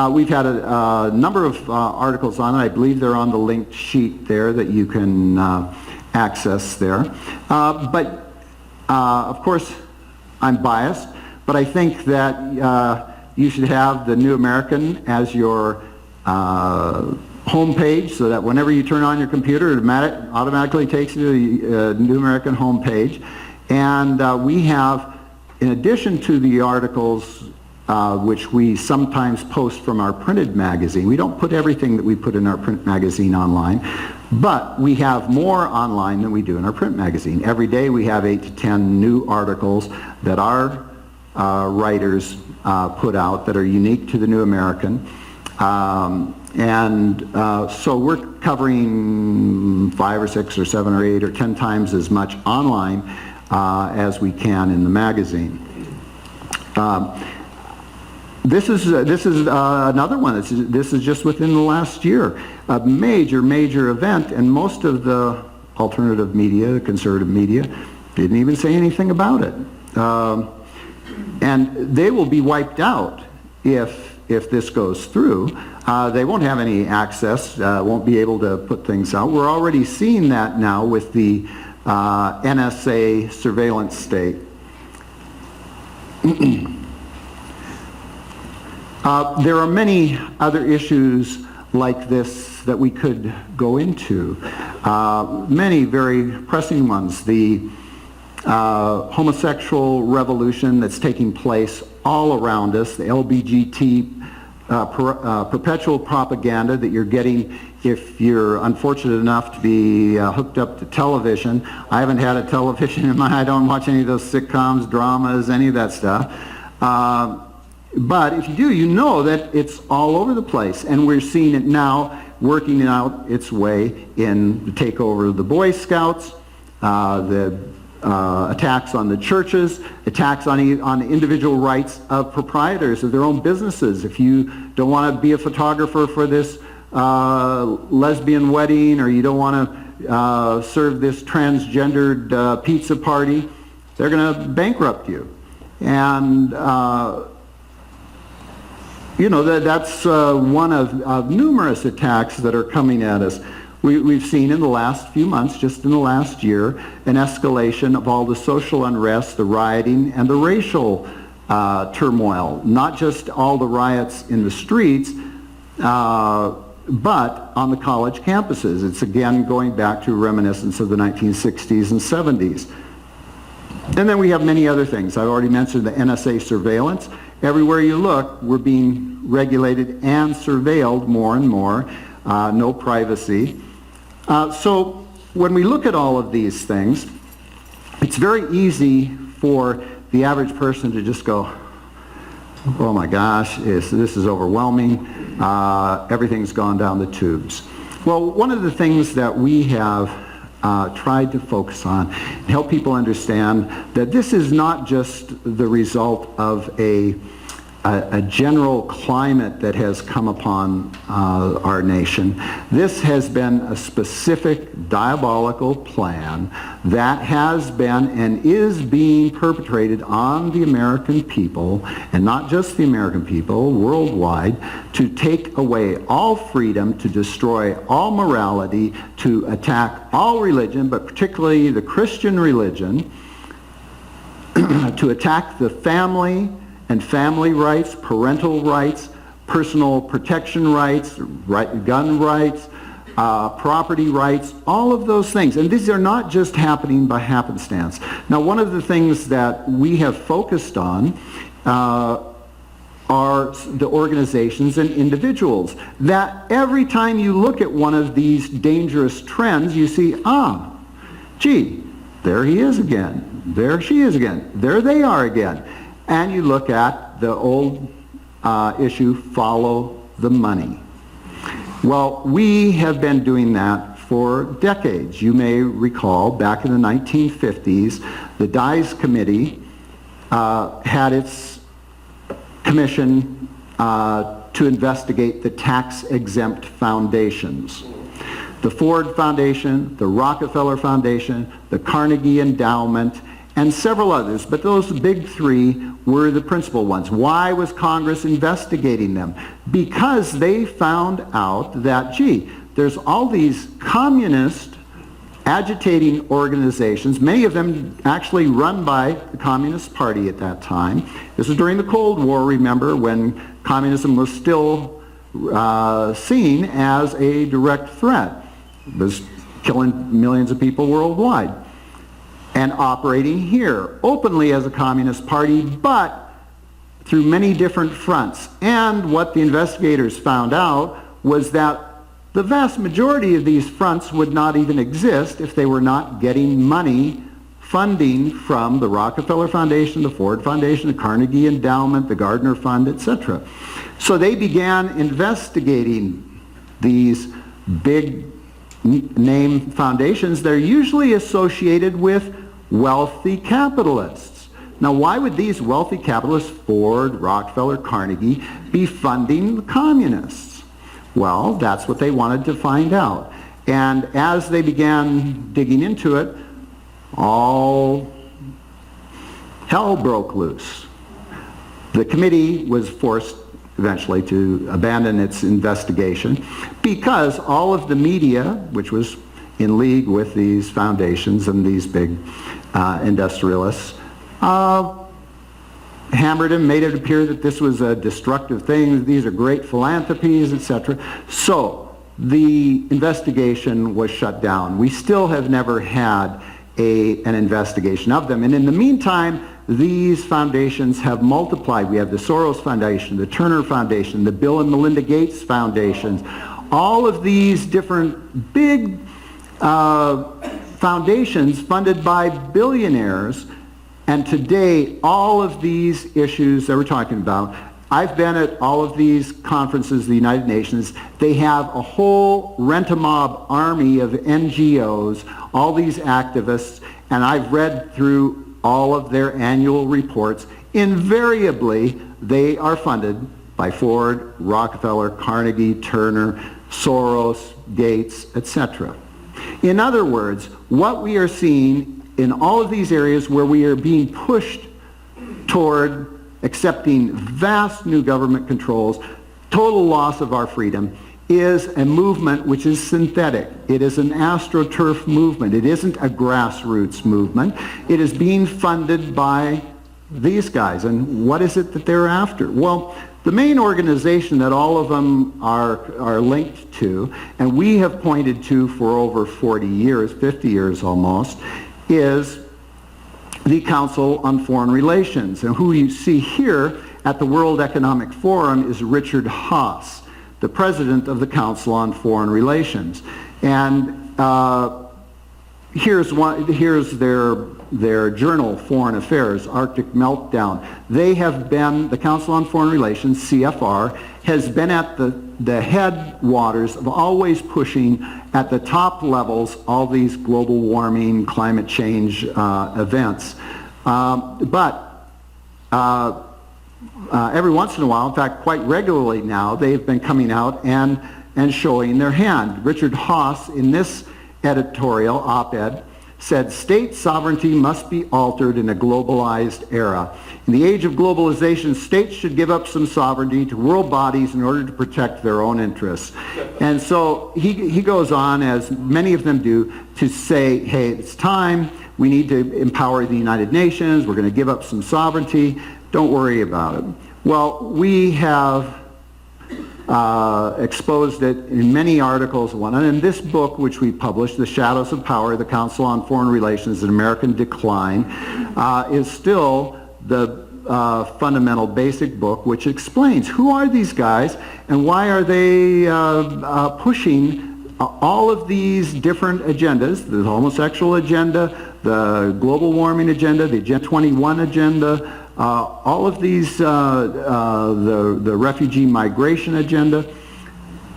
We've had a number of articles on it. I believe they're on the linked sheet there that you can access there. But Of course, I'm biased, but I think that you should have the New American as your home page, so that whenever you turn on your computer, it automatically takes you to the New American home page. And we have, in addition to the articles which we sometimes post from our printed magazine, we don't put everything that we put in our print magazine online, but we have more online than we do in our print magazine. Every day we have 8 to 10 new articles that our writers put out that are unique to the New American. So we're covering 5 or 6 or 7 or 8 or 10 times as much online as we can in the magazine. This is another one. This is just within the last year. A major event, and most of the alternative media, the conservative media, didn't even say anything about it. And they will be wiped out if this goes through. They won't have any access, won't be able to put things out. We're already seeing that now with the NSA surveillance state. There are many other issues like this that we could go into. Many very pressing ones. The homosexual revolution that's taking place all around us, the LGBT perpetual propaganda that you're getting if you're unfortunate enough to be hooked up to television. I haven't had a television in my, I don't watch any of those sitcoms, dramas, any of that stuff. But if you do, you know that it's all over the place, and we're seeing it now working out its way in the takeover of the Boy Scouts, the attacks on the churches, attacks on the individual rights of proprietors of their own businesses. If you don't want to be a photographer for this lesbian wedding, or you don't want to serve this transgendered pizza party, they're going to bankrupt you. And you know, that's one of numerous attacks that are coming at us. We've seen in the last few months, just in the last year, an escalation of all the social unrest, the rioting, and the racial turmoil. Not just all the riots in the streets, but on the college campuses. It's again going back to reminiscence of the 1960s and 70s. And then we have many other things. I've already mentioned the NSA surveillance. Everywhere you look, we're being regulated and surveilled more and more. No privacy. So when we look at all of these things, it's very easy for the average person to just go, oh my gosh, this is overwhelming. Everything's gone down the tubes. Well, one of the things that we have tried to focus on and help people understand that this is not just the result of a general climate that has come upon our nation. This has been a specific diabolical plan that has been and is being perpetrated on the American people, and not just the American people, worldwide, to take away all freedom, to destroy all morality, to attack all religion, but particularly the Christian religion, to attack the family and family rights, parental rights, personal protection rights, gun rights, property rights, all of those things. And these are not just happening by happenstance. Now, one of the things that we have focused on are the organizations and individuals that every time you look at one of these dangerous trends, you see, gee, there he is again, there she is again, there they are again. And you look at the old issue, follow the money. Well, we have been doing that for decades. You may recall back in the 1950s, the Dies Committee had its commission to investigate the tax-exempt foundations. The Ford Foundation, the Rockefeller Foundation, the Carnegie Endowment, and several others, but those big three were the principal ones. Why was Congress investigating them? Because they found out that, gee, there's all these communist agitating organizations, many of them actually run by the Communist Party at that time. This was during the Cold War, remember, when communism was still seen as a direct threat. It was killing millions of people worldwide. And operating here openly as a communist party, but through many different fronts. And what the investigators found out was that the vast majority of these fronts would not even exist if they were not getting money, funding from the Rockefeller Foundation, the Ford Foundation, the Carnegie Endowment, the Gardner Fund, etc. So they began investigating these big name foundations. They're usually associated with wealthy capitalists. Now, why would these wealthy capitalists, Ford, Rockefeller, Carnegie, be funding the communists? Well, that's what they wanted to find out. And as they began digging into it, all hell broke loose. The committee was forced eventually to abandon its investigation because all of the media, which was in league with these foundations and these big industrialists, hammered him, made it appear that this was a destructive thing, these are great philanthropies, etc. So the investigation was shut down. We still have never had an investigation of them. And in the meantime, these foundations have multiplied. We have the Soros Foundation, the Turner Foundation, the Bill and Melinda Gates Foundations. All of these different big foundations funded by billionaires. And today, all of these issues that we're talking about, I've been at all of these conferences of the United Nations. They have a whole rent-a-mob army of NGOs, all these activists, and I've read through all of their annual reports. Invariably, they are funded by Ford, Rockefeller, Carnegie, Turner, Soros, Gates, etc. In other words, what we are seeing in all of these areas where we are being pushed toward accepting vast new government controls, total loss of our freedom, is a movement which is synthetic. It is an astroturf movement. It isn't a grassroots movement. It is being funded by these guys. And what is it that they're after? Well, the main organization that all of them are linked to, and we have pointed to for over 40 years, 50 years almost, is the Council on Foreign Relations. And who you see here at the World Economic Forum is Richard Haass, the president of the Council on Foreign Relations. And here's their journal, Foreign Affairs, Arctic Meltdown. They have been, the Council on Foreign Relations, CFR, has been at the headwaters of always pushing at the top levels all these global warming, climate change events. But every once in a while, in fact quite regularly now, they've been coming out and showing their hand. Richard Haass, in this editorial op-ed, said state sovereignty must be altered in a globalized era. In the age of globalization, states should give up some sovereignty to world bodies in order to protect their own interests. And so he goes on, as many of them do, to say, hey, it's time, we need to empower the United Nations, we're going to give up some sovereignty, don't worry about it. Well, we have exposed it in many articles. One, and in this book, which we published, The Shadows of Power, the Council on Foreign Relations, An American Decline, is still the fundamental basic book which explains who are these guys and why are they pushing all of these different agendas, the homosexual agenda, the global warming agenda, the Agenda 21 agenda, all of these, the refugee migration agenda.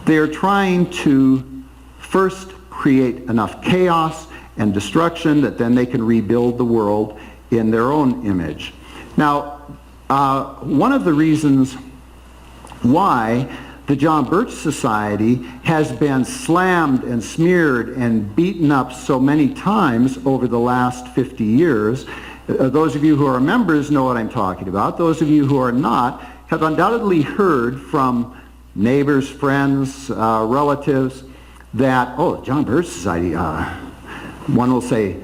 They're trying to first create enough chaos and destruction that then they can rebuild the world in their own image. Now, one of the reasons why the John Birch Society has been slammed and smeared and beaten up so many times over the last 50 years, those of you who are members know what I'm talking about. Those of you who are not have undoubtedly heard from neighbors, friends, relatives that, oh, John Birch Society, one will say,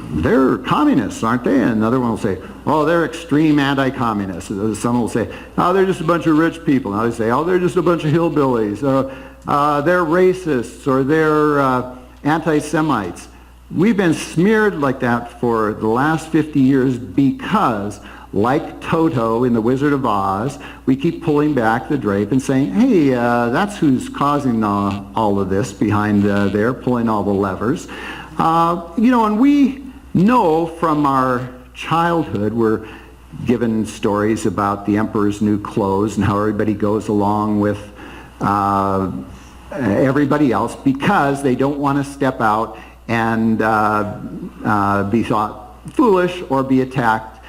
they're communists, aren't they? And another one will say, oh, they're extreme anti-communists. Some will say, oh, they're just a bunch of rich people. Now they say, oh, they're just a bunch of hillbillies. They're racists, or they're anti-Semites. We've been smeared like that for the last 50 years because, like Toto in The Wizard of Oz, we keep pulling back the drape and saying, hey, that's who's causing all of this behind there, pulling all the levers. And we know from our childhood, we're given stories about the emperor's new clothes and how everybody goes along with everybody else because they don't want to step out and be thought foolish or be attacked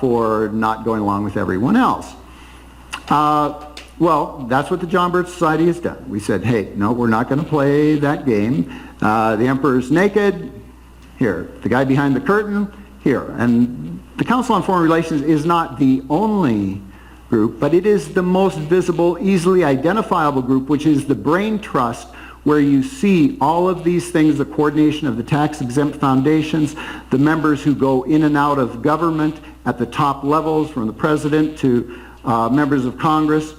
for not going along with everyone else. Well, that's what the John Birch Society has done. We said, hey, no, we're not going to play that game. The emperor's naked, here. The guy behind the curtain, here. And the Council on Foreign Relations is not the only group, but it is the most visible, easily identifiable group, which is the brain trust, where you see all of these things, the coordination of the tax-exempt foundations, the members who go in and out of government at the top levels, from the president to members of Congress,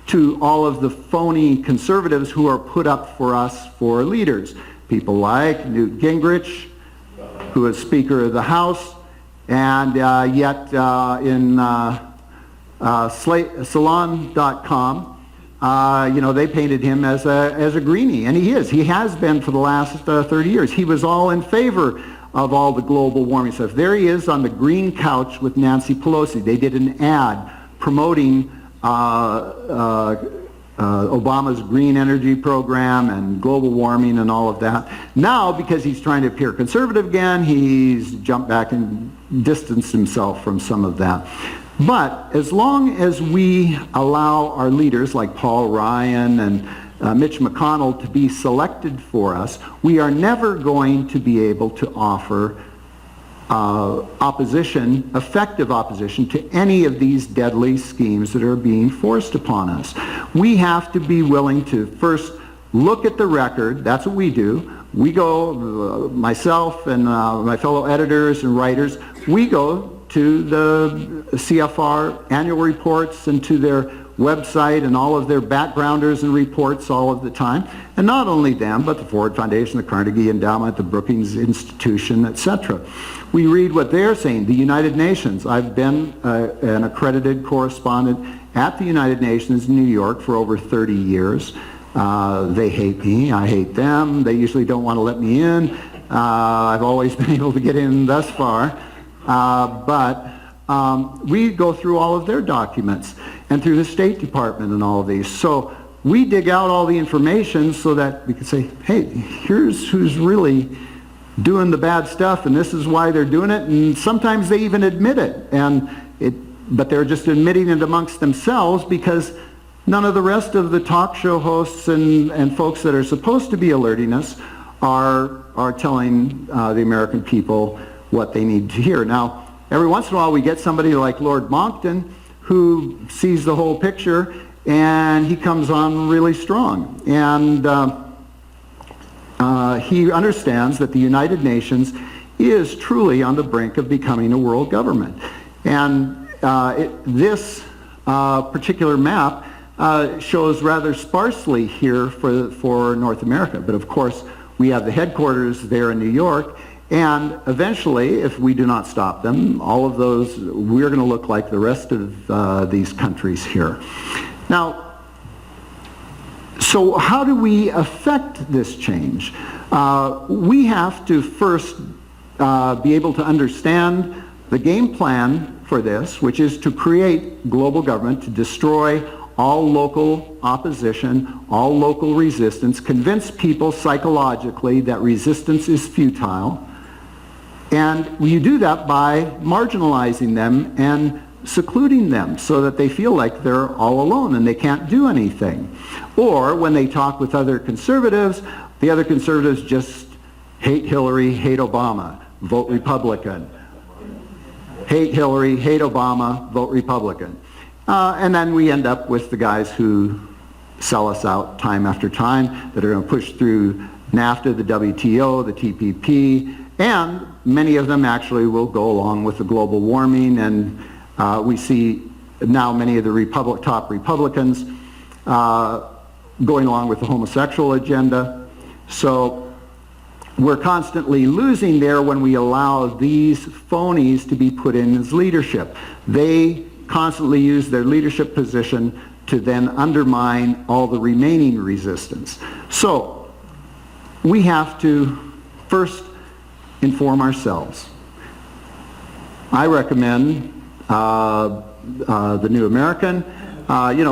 to all of the phony conservatives who are put up for us for leaders. People like Newt Gingrich, who is Speaker of the House, and yet in Salon.com, they painted him as a greenie, and he is. He has been for the last 30 years. He was all in favor of all the global warming stuff. There he is on the green couch with Nancy Pelosi. They did an ad promoting Obama's green energy program and global warming and all of that. Now, because he's trying to appear conservative again, he's jumped back and distanced himself from some of that. But as long as we allow our leaders like Paul Ryan and Mitch McConnell to be selected for us, we are never going to be able to offer opposition, effective opposition to any of these deadly schemes that are being forced upon us. We have to be willing to first look at the record. That's what we do. We go, myself and my fellow editors and writers, we go to the CFR annual reports and to their website and all of their backgrounders and reports all of the time. And not only them, but the Ford Foundation, the Carnegie Endowment, the Brookings Institution, etc. We read what they're saying. The United Nations. I've been an accredited correspondent at the United Nations in New York for over 30 years. They hate me. I hate them. They usually don't want to let me in. I've always been able to get in thus far. But we go through all of their documents and through the State Department and all of these. So we dig out all the information so that we can say, hey, here's who's really doing the bad stuff, and this is why they're doing it. And sometimes they even admit it, but they're just admitting it amongst themselves because none of the rest of the talk show hosts and folks that are supposed to be alerting us are telling the American people what they need to hear. Now, every once in a while we get somebody like Lord Monckton who sees the whole picture, and he comes on really strong. And he understands that the United Nations is truly on the brink of becoming a world government. And this particular map shows rather sparsely here for North America. But of course, we have the headquarters there in New York, and eventually, if we do not stop them, all of those, we're going to look like the rest of these countries here. Now, so how do we affect this change? We have to first be able to understand the game plan for this, which is to create global government, to destroy all local opposition, all local resistance, convince people psychologically that resistance is futile. And you do that by marginalizing them and secluding them so that they feel like they're all alone and they can't do anything. Or when they talk with other conservatives, the other conservatives just hate Hillary, hate Obama, vote Republican. Hate Hillary, hate Obama, vote Republican. And then we end up with the guys who sell us out time after time, that are going to push through NAFTA, the WTO, the TPP, and many of them actually will go along with the global warming, and we see now many of the top Republicans going along with the homosexual agenda. So we're constantly losing there when we allow these phonies to be put in as leadership. They constantly use their leadership position to then undermine all the remaining resistance. So we have to first inform ourselves. I recommend the New American.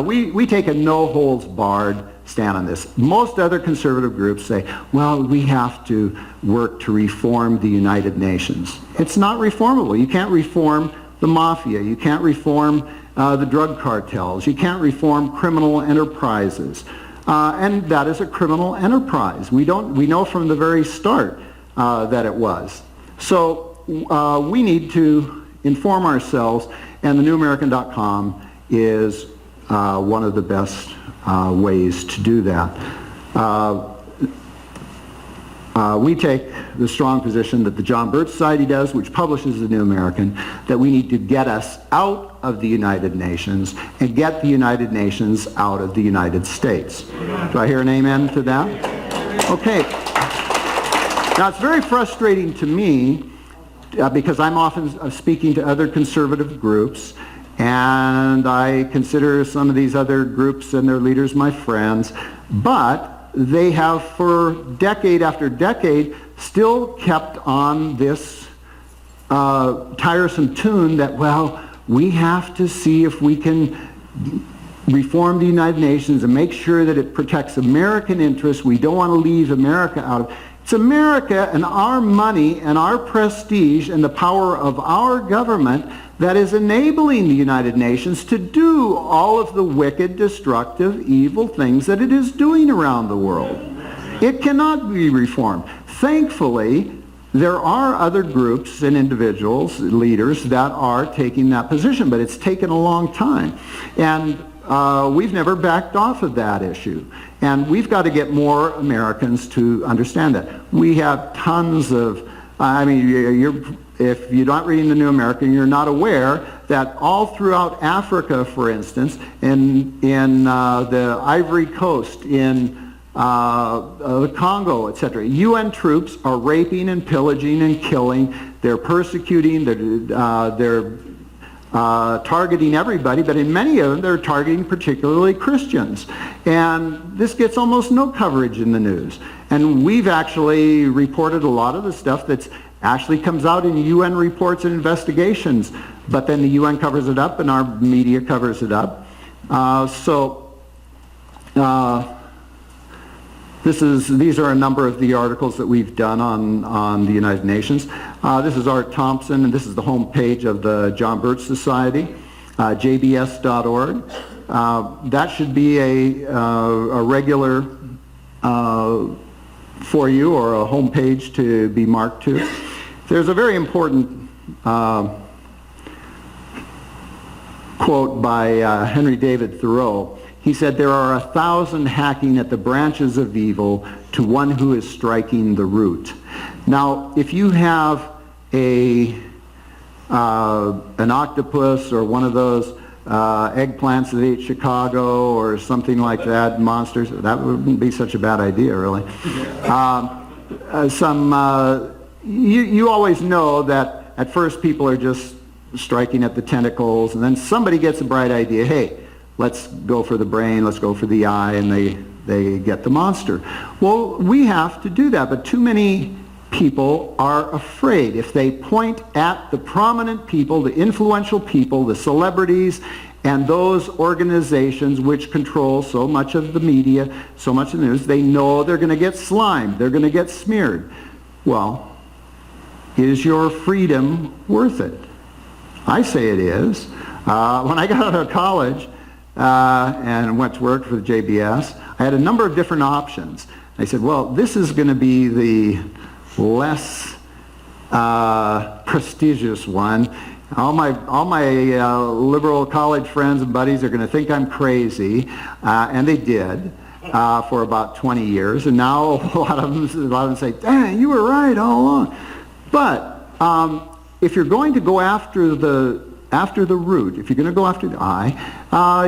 We take a no-holds-barred stand on this. Most other conservative groups say, well, we have to work to reform the United Nations. It's not reformable. You can't reform the mafia. You can't reform the drug cartels. You can't reform criminal enterprises. And that is a criminal enterprise. We know from the very start that it was. So we need to inform ourselves, and the newamerican.com is one of the best ways to do that. We take the strong position that the John Birch Society does, which publishes the New American, that we need to get us out of the United Nations and get the United Nations out of the United States. Do I hear an amen to that? Okay. Now, it's very frustrating to me because I'm often speaking to other conservative groups, and I consider some of these other groups and their leaders my friends, but they have for decade after decade still kept on this tiresome tune that, well, we have to see if we can reform the United Nations and make sure that it protects American interests. We don't want to leave America out of it. It's America and our money and our prestige and the power of our government that is enabling the United Nations to do all of the wicked, destructive, evil things that it is doing around the world. It cannot be reformed. Thankfully, there are other groups and individuals, leaders, that are taking that position, but it's taken a long time. And we've never backed off of that issue. And we've got to get more Americans to understand that. We have tons of, if you're not reading the New American, you're not aware that all throughout Africa, for instance, in the Ivory Coast, in the Congo, etc., UN troops are raping and pillaging and killing. They're persecuting, they're targeting everybody, but in many of them they're targeting particularly Christians. And this gets almost no coverage in the news. And we've actually reported a lot of the stuff that's actually comes out in UN reports and investigations, but then the UN covers it up and our media covers it up. These are a number of the articles that we've done on the United Nations. This is Art Thompson, and this is the home page of the John Birch Society, jbs.org. That should be a regular for you, or a home page to be marked to. There's a very important quote by Henry David Thoreau. He said, "There are 1,000 hacking at the branches of evil to one who is striking the root." Now, if you have an octopus or one of those eggplants that ate Chicago or something like that, monsters, that wouldn't be such a bad idea, really. You always know that at first people are just striking at the tentacles, and then somebody gets a bright idea, hey, let's go for the brain, let's go for the eye, and they get the monster. Well, we have to do that, but too many people are afraid. If they point at the prominent people, the influential people, the celebrities, and those organizations which control so much of the media, so much of the news, they know they're going to get slimed, they're going to get smeared. Well, is your freedom worth it? I say it is. When I got out of college, and went to work for the JBS, I had a number of different options. I said, well, this is going to be the less prestigious one. All my liberal college friends and buddies are going to think I'm crazy, and they did. for about 20 years, and now a lot of them say, dang, you were right all along. But if you're going to go after the root, if you're going to go after the eye,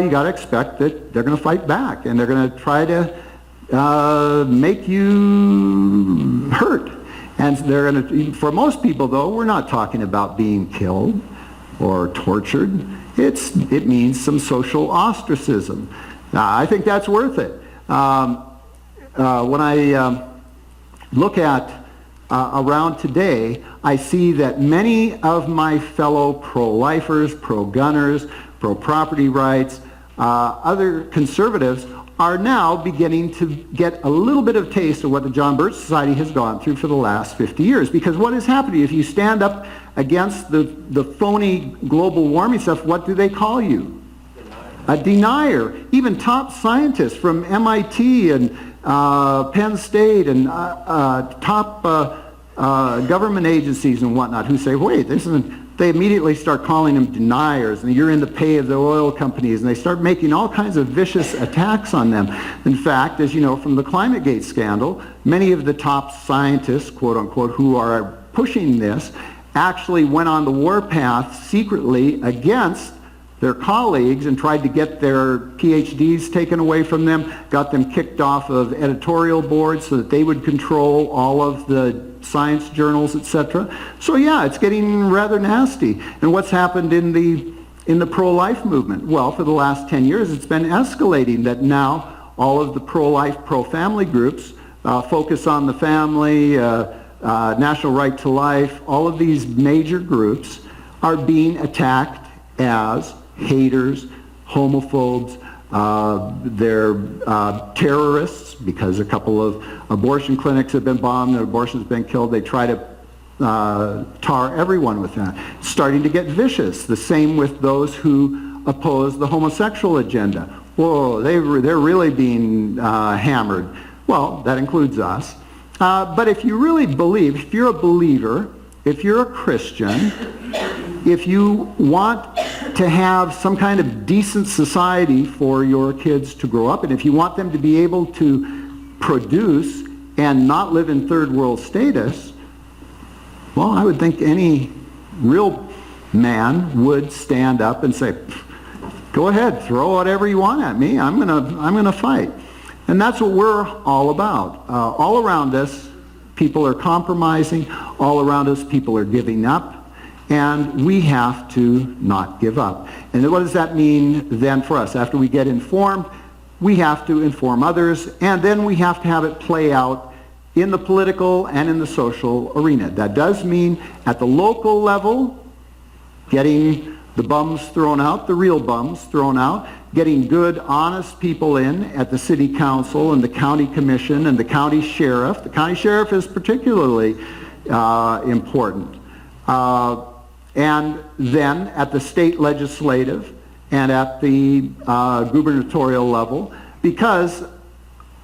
you got to expect that they're going to fight back, and they're going to try to make you hurt. And they're going to, for most people though, we're not talking about being killed or tortured. It means some social ostracism. I think that's worth it. When I look at around today, I see that many of my fellow pro-lifers, pro-gunners, pro-property rights, other conservatives are now beginning to get a little bit of taste of what the John Birch Society has gone through for the last 50 years. Because what is happening, if you stand up against the phony global warming stuff, what do they call you? A denier. Even top scientists from MIT and Penn State and top government agencies and whatnot who say, wait, this isn't, they immediately start calling them deniers, and you're in the pay of the oil companies, and they start making all kinds of vicious attacks on them. In fact, as you know from the ClimateGate scandal, many of the top scientists, quote unquote, who are pushing this actually went on the warpath secretly against their colleagues and tried to get their PhDs taken away from them, got them kicked off of editorial boards so that they would control all of the science journals, etc. So yeah, it's getting rather nasty. And what's happened in the pro-life movement? Well, for the last 10 years, it's been escalating that now all of the pro-life, pro-family groups focus on the family, National Right to Life, all of these major groups are being attacked as haters, homophobes, they're terrorists because a couple of abortion clinics have been bombed, and abortions have been killed. They try to tar everyone with that. It's starting to get vicious. The same with those who oppose the homosexual agenda. Whoa, they're really being hammered. Well, that includes us. But if you really believe, if you're a believer, if you're a Christian, if you want to have some kind of decent society for your kids to grow up in, if you want them to be able to produce and not live in third world status, well, I would think any real man would stand up and say, go ahead, throw whatever you want at me, I'm gonna fight. And that's what we're all about. All around us, people are compromising. All around us, people are giving up. And we have to not give up. And what does that mean then for us? After we get informed, we have to inform others, and then we have to have it play out in the political and in the social arena. That does mean at the local level, getting the bums thrown out, the real bums thrown out, getting good, honest people in at the city council and the county commission and the county sheriff. The county sheriff is particularly important. And then at the state legislative and at the gubernatorial level, because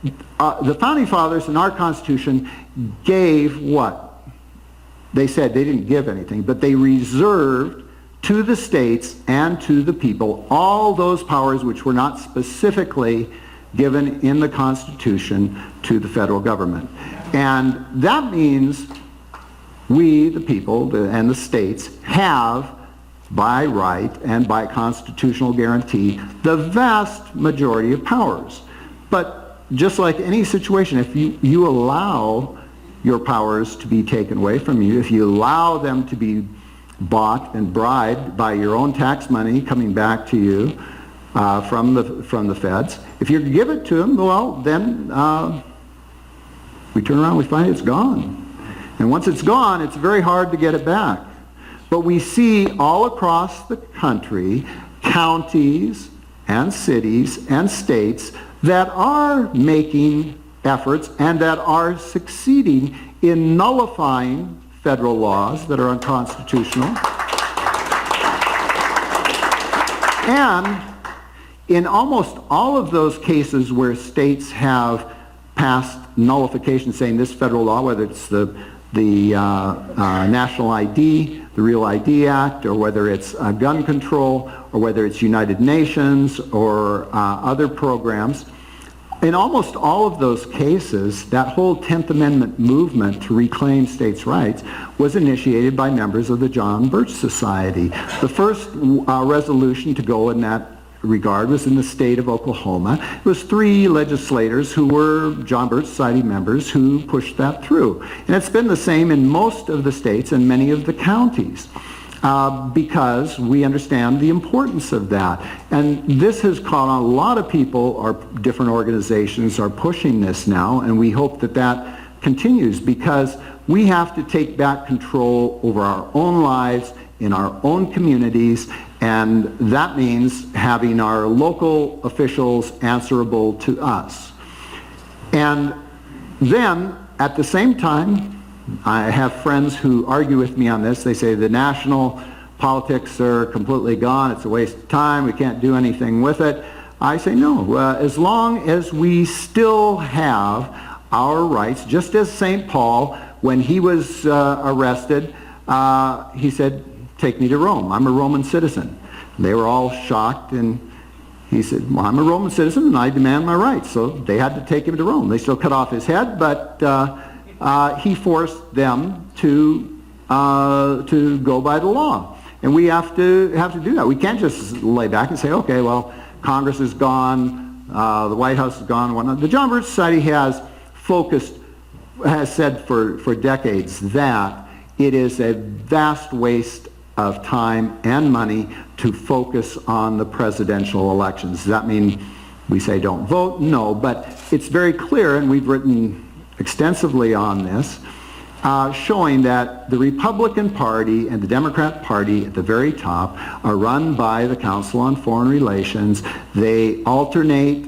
the Founding Fathers in our Constitution gave what? They said they didn't give anything, but they reserved to the states and to the people all those powers which were not specifically given in the Constitution to the federal government. And that means we, the people, and the states, have, by right and by constitutional guarantee, the vast majority of powers. But just like any situation, if you allow your powers to be taken away from you, if you allow them to be bought and bribed by your own tax money coming back to you from the feds, if you give it to them, well, then we turn around and we find it's gone. And once it's gone, it's very hard to get it back. But we see all across the country counties and cities and states that are making efforts and that are succeeding in nullifying federal laws that are unconstitutional. And in almost all of those cases where states have passed nullification saying this federal law, whether it's the National ID, the Real ID Act, or whether it's gun control, or whether it's United Nations or other programs, In almost all of those cases, that whole 10th Amendment movement to reclaim states' rights was initiated by members of the John Birch Society. The first resolution to go in that regard was in the state of Oklahoma. It was 3 legislators who were John Birch Society members who pushed that through. And it's been the same in most of the states and many of the counties. Because we understand the importance of that. And this has caught on. A lot of people, or different organizations, are pushing this now, and we hope that that continues, because we have to take back control over our own lives in our own communities, and that means having our local officials answerable to us. And then, at the same time, I have friends who argue with me on this. They say the national politics are completely gone. It's a waste of time. We can't do anything with it. I say no. As long as we still have our rights, just as St. Paul, when he was arrested, he said, "Take me to Rome. I'm a Roman citizen." They were all shocked, and he said, "Well, I'm a Roman citizen and I demand my rights." So they had to take him to Rome. They still cut off his head, but he forced them to go by the law. And we have to do that. We can't just lay back and say, okay, well, Congress is gone, the White House is gone, whatnot. The John Birch Society has said for decades that it is a vast waste of time and money to focus on the presidential elections. Does that mean we say don't vote? No, but it's very clear, and we've written extensively on this, showing that the Republican Party and the Democrat Party at the very top are run by the Council on Foreign Relations. They alternate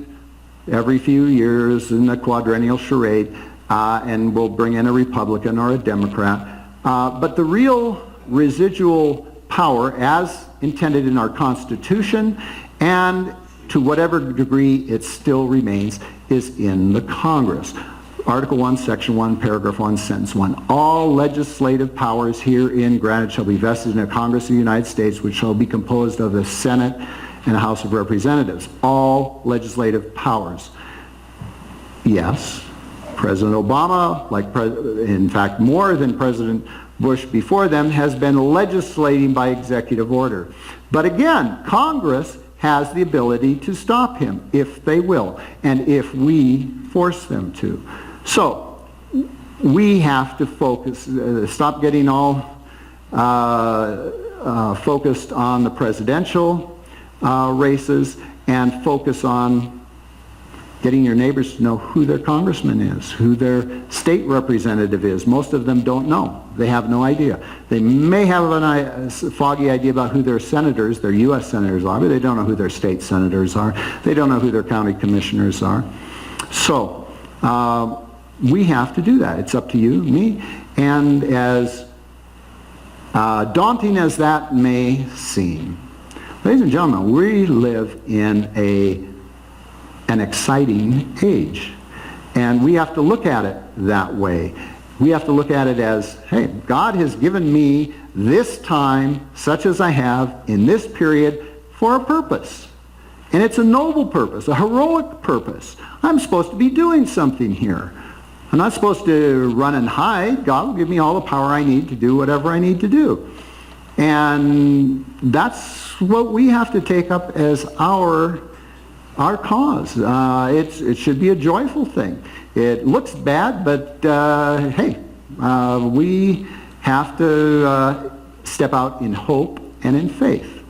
every few years in a quadrennial charade, and will bring in a Republican or a Democrat. But the real residual power, as intended in our Constitution, and to whatever degree it still remains, is in the Congress. Article 1, Section 1, Paragraph 1, Sentence 1. All legislative powers herein granted shall be vested in a Congress of the United States, which shall be composed of a Senate and a House of Representatives. All legislative powers. Yes, President Obama, in fact more than President Bush before them, has been legislating by executive order. But again, Congress has the ability to stop him if they will, and if we force them to. So we have to focus, stop getting all focused on the presidential races, and focus on getting your neighbors to know who their congressman is, who their state representative is. Most of them don't know. They have no idea. They may have a foggy idea about who their senators, their U.S. senators are, but they don't know who their state senators are. They don't know who their county commissioners are. So we have to do that. It's up to you, me, and as daunting as that may seem, ladies and gentlemen, we live in an exciting age, and we have to look at it that way. We have to look at it as, hey, God has given me this time, such as I have, in this period, for a purpose. And it's a noble purpose, a heroic purpose. I'm supposed to be doing something here. I'm not supposed to run and hide. God will give me all the power I need to do whatever I need to do. And that's what we have to take up as our cause. It should be a joyful thing. It looks bad, but hey, we have to step out in hope and in faith.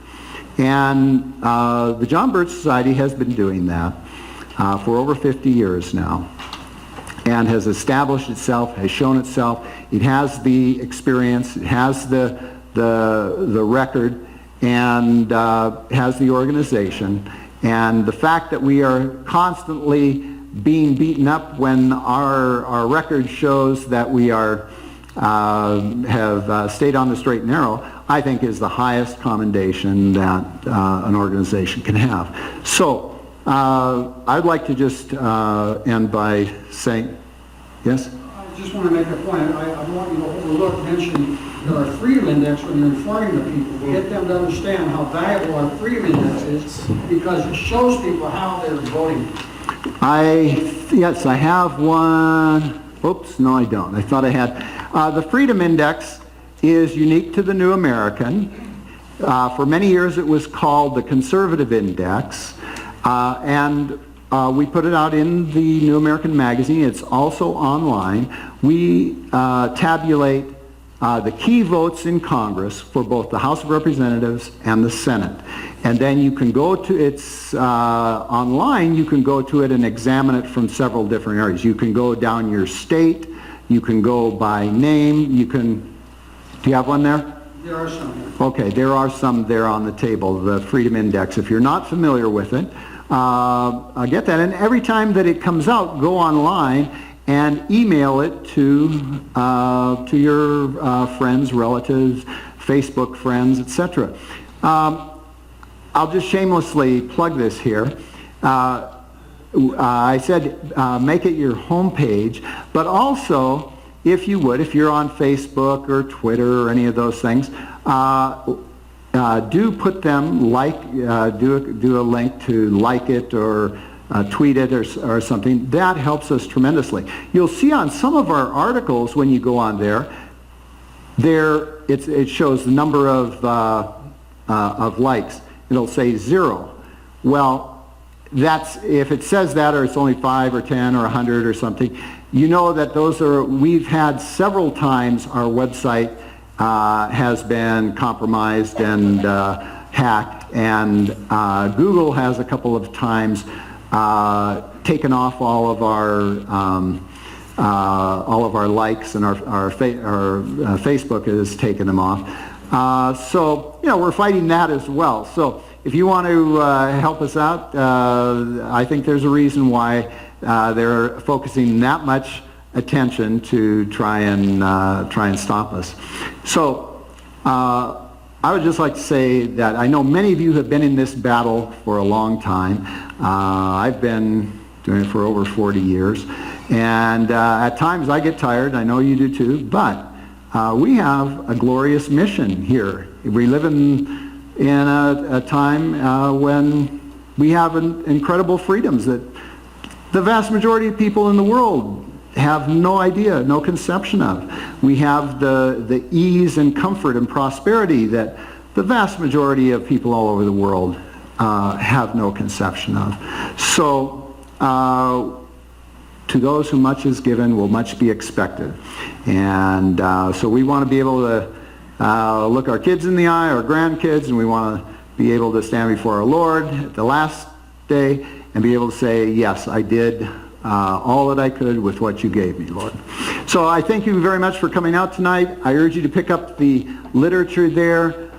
And the John Birch Society has been doing that for over 50 years now, and has established itself, has shown itself. It has the experience, it has the record, and has the organization. And the fact that we are constantly being beaten up when our record shows that we have stayed on the straight and narrow, I think is the highest commendation that an organization can have. So I'd like to just end by saying, yes? I just want to make a point. I want you to overlook, mention our freedom index when you're informing the people. Get them to understand how valuable our freedom index is, because it shows people how they're voting. Yes, I have one. Oops, no I don't. I thought I had. The Freedom Index is unique to the New American. For many years it was called the Conservative Index, and we put it out in the New American magazine. It's also online. We tabulate the key votes in Congress for both the House of Representatives and the Senate. And then you can go to its online, you can go to it and examine it from several different areas. You can go down your state, you can go by name, you can, do you have one there? There are some here. Okay, there are some there on the table, the Freedom Index. If you're not familiar with it, get that. And every time that it comes out, go online and email it to your friends, relatives, Facebook friends, etc. I'll just shamelessly plug this here. I said make it your homepage, but also, if you would, if you're on Facebook or Twitter or any of those things, do put them, do a link to like it or tweet it or something. That helps us tremendously. You'll see on some of our articles when you go on there, it shows the number of likes. It'll say 0. Well, that's, if it says that, or it's only 5 or 10 or 100 or something, you know that those are, we've had several times our website has been compromised and hacked, and Google has a couple of times taken off all of our likes, and our Facebook has taken them off. So, we're fighting that as well. So if you want to help us out, I think there's a reason why they're focusing that much attention to try and stop us. So I would just like to say that I know many of you have been in this battle for a long time. I've been doing it for over 40 years, and at times I get tired. I know you do too, but we have a glorious mission here. We live in a time when we have incredible freedoms that the vast majority of people in the world have no idea, no conception of. We have the ease and comfort and prosperity that the vast majority of people all over the world have no conception of. So, to those who much is given will much be expected. And so we want to be able to look our kids in the eye, our grandkids, and we want to be able to stand before our Lord at the last day and be able to say, yes, I did all that I could with what you gave me, Lord. So I thank you very much for coming out tonight. I urge you to pick up the literature there,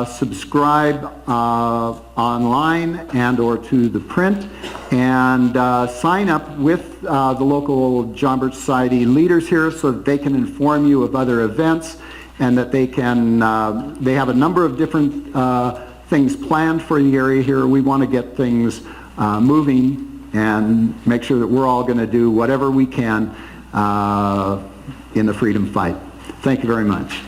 subscribe online and or to the print, and sign up with the local John Birch Society leaders here so that they can inform you of other events, and that they can, they have a number of different things planned for the area here. We want to get things moving and make sure that we're all going to do whatever we can in the freedom fight. Thank you very much.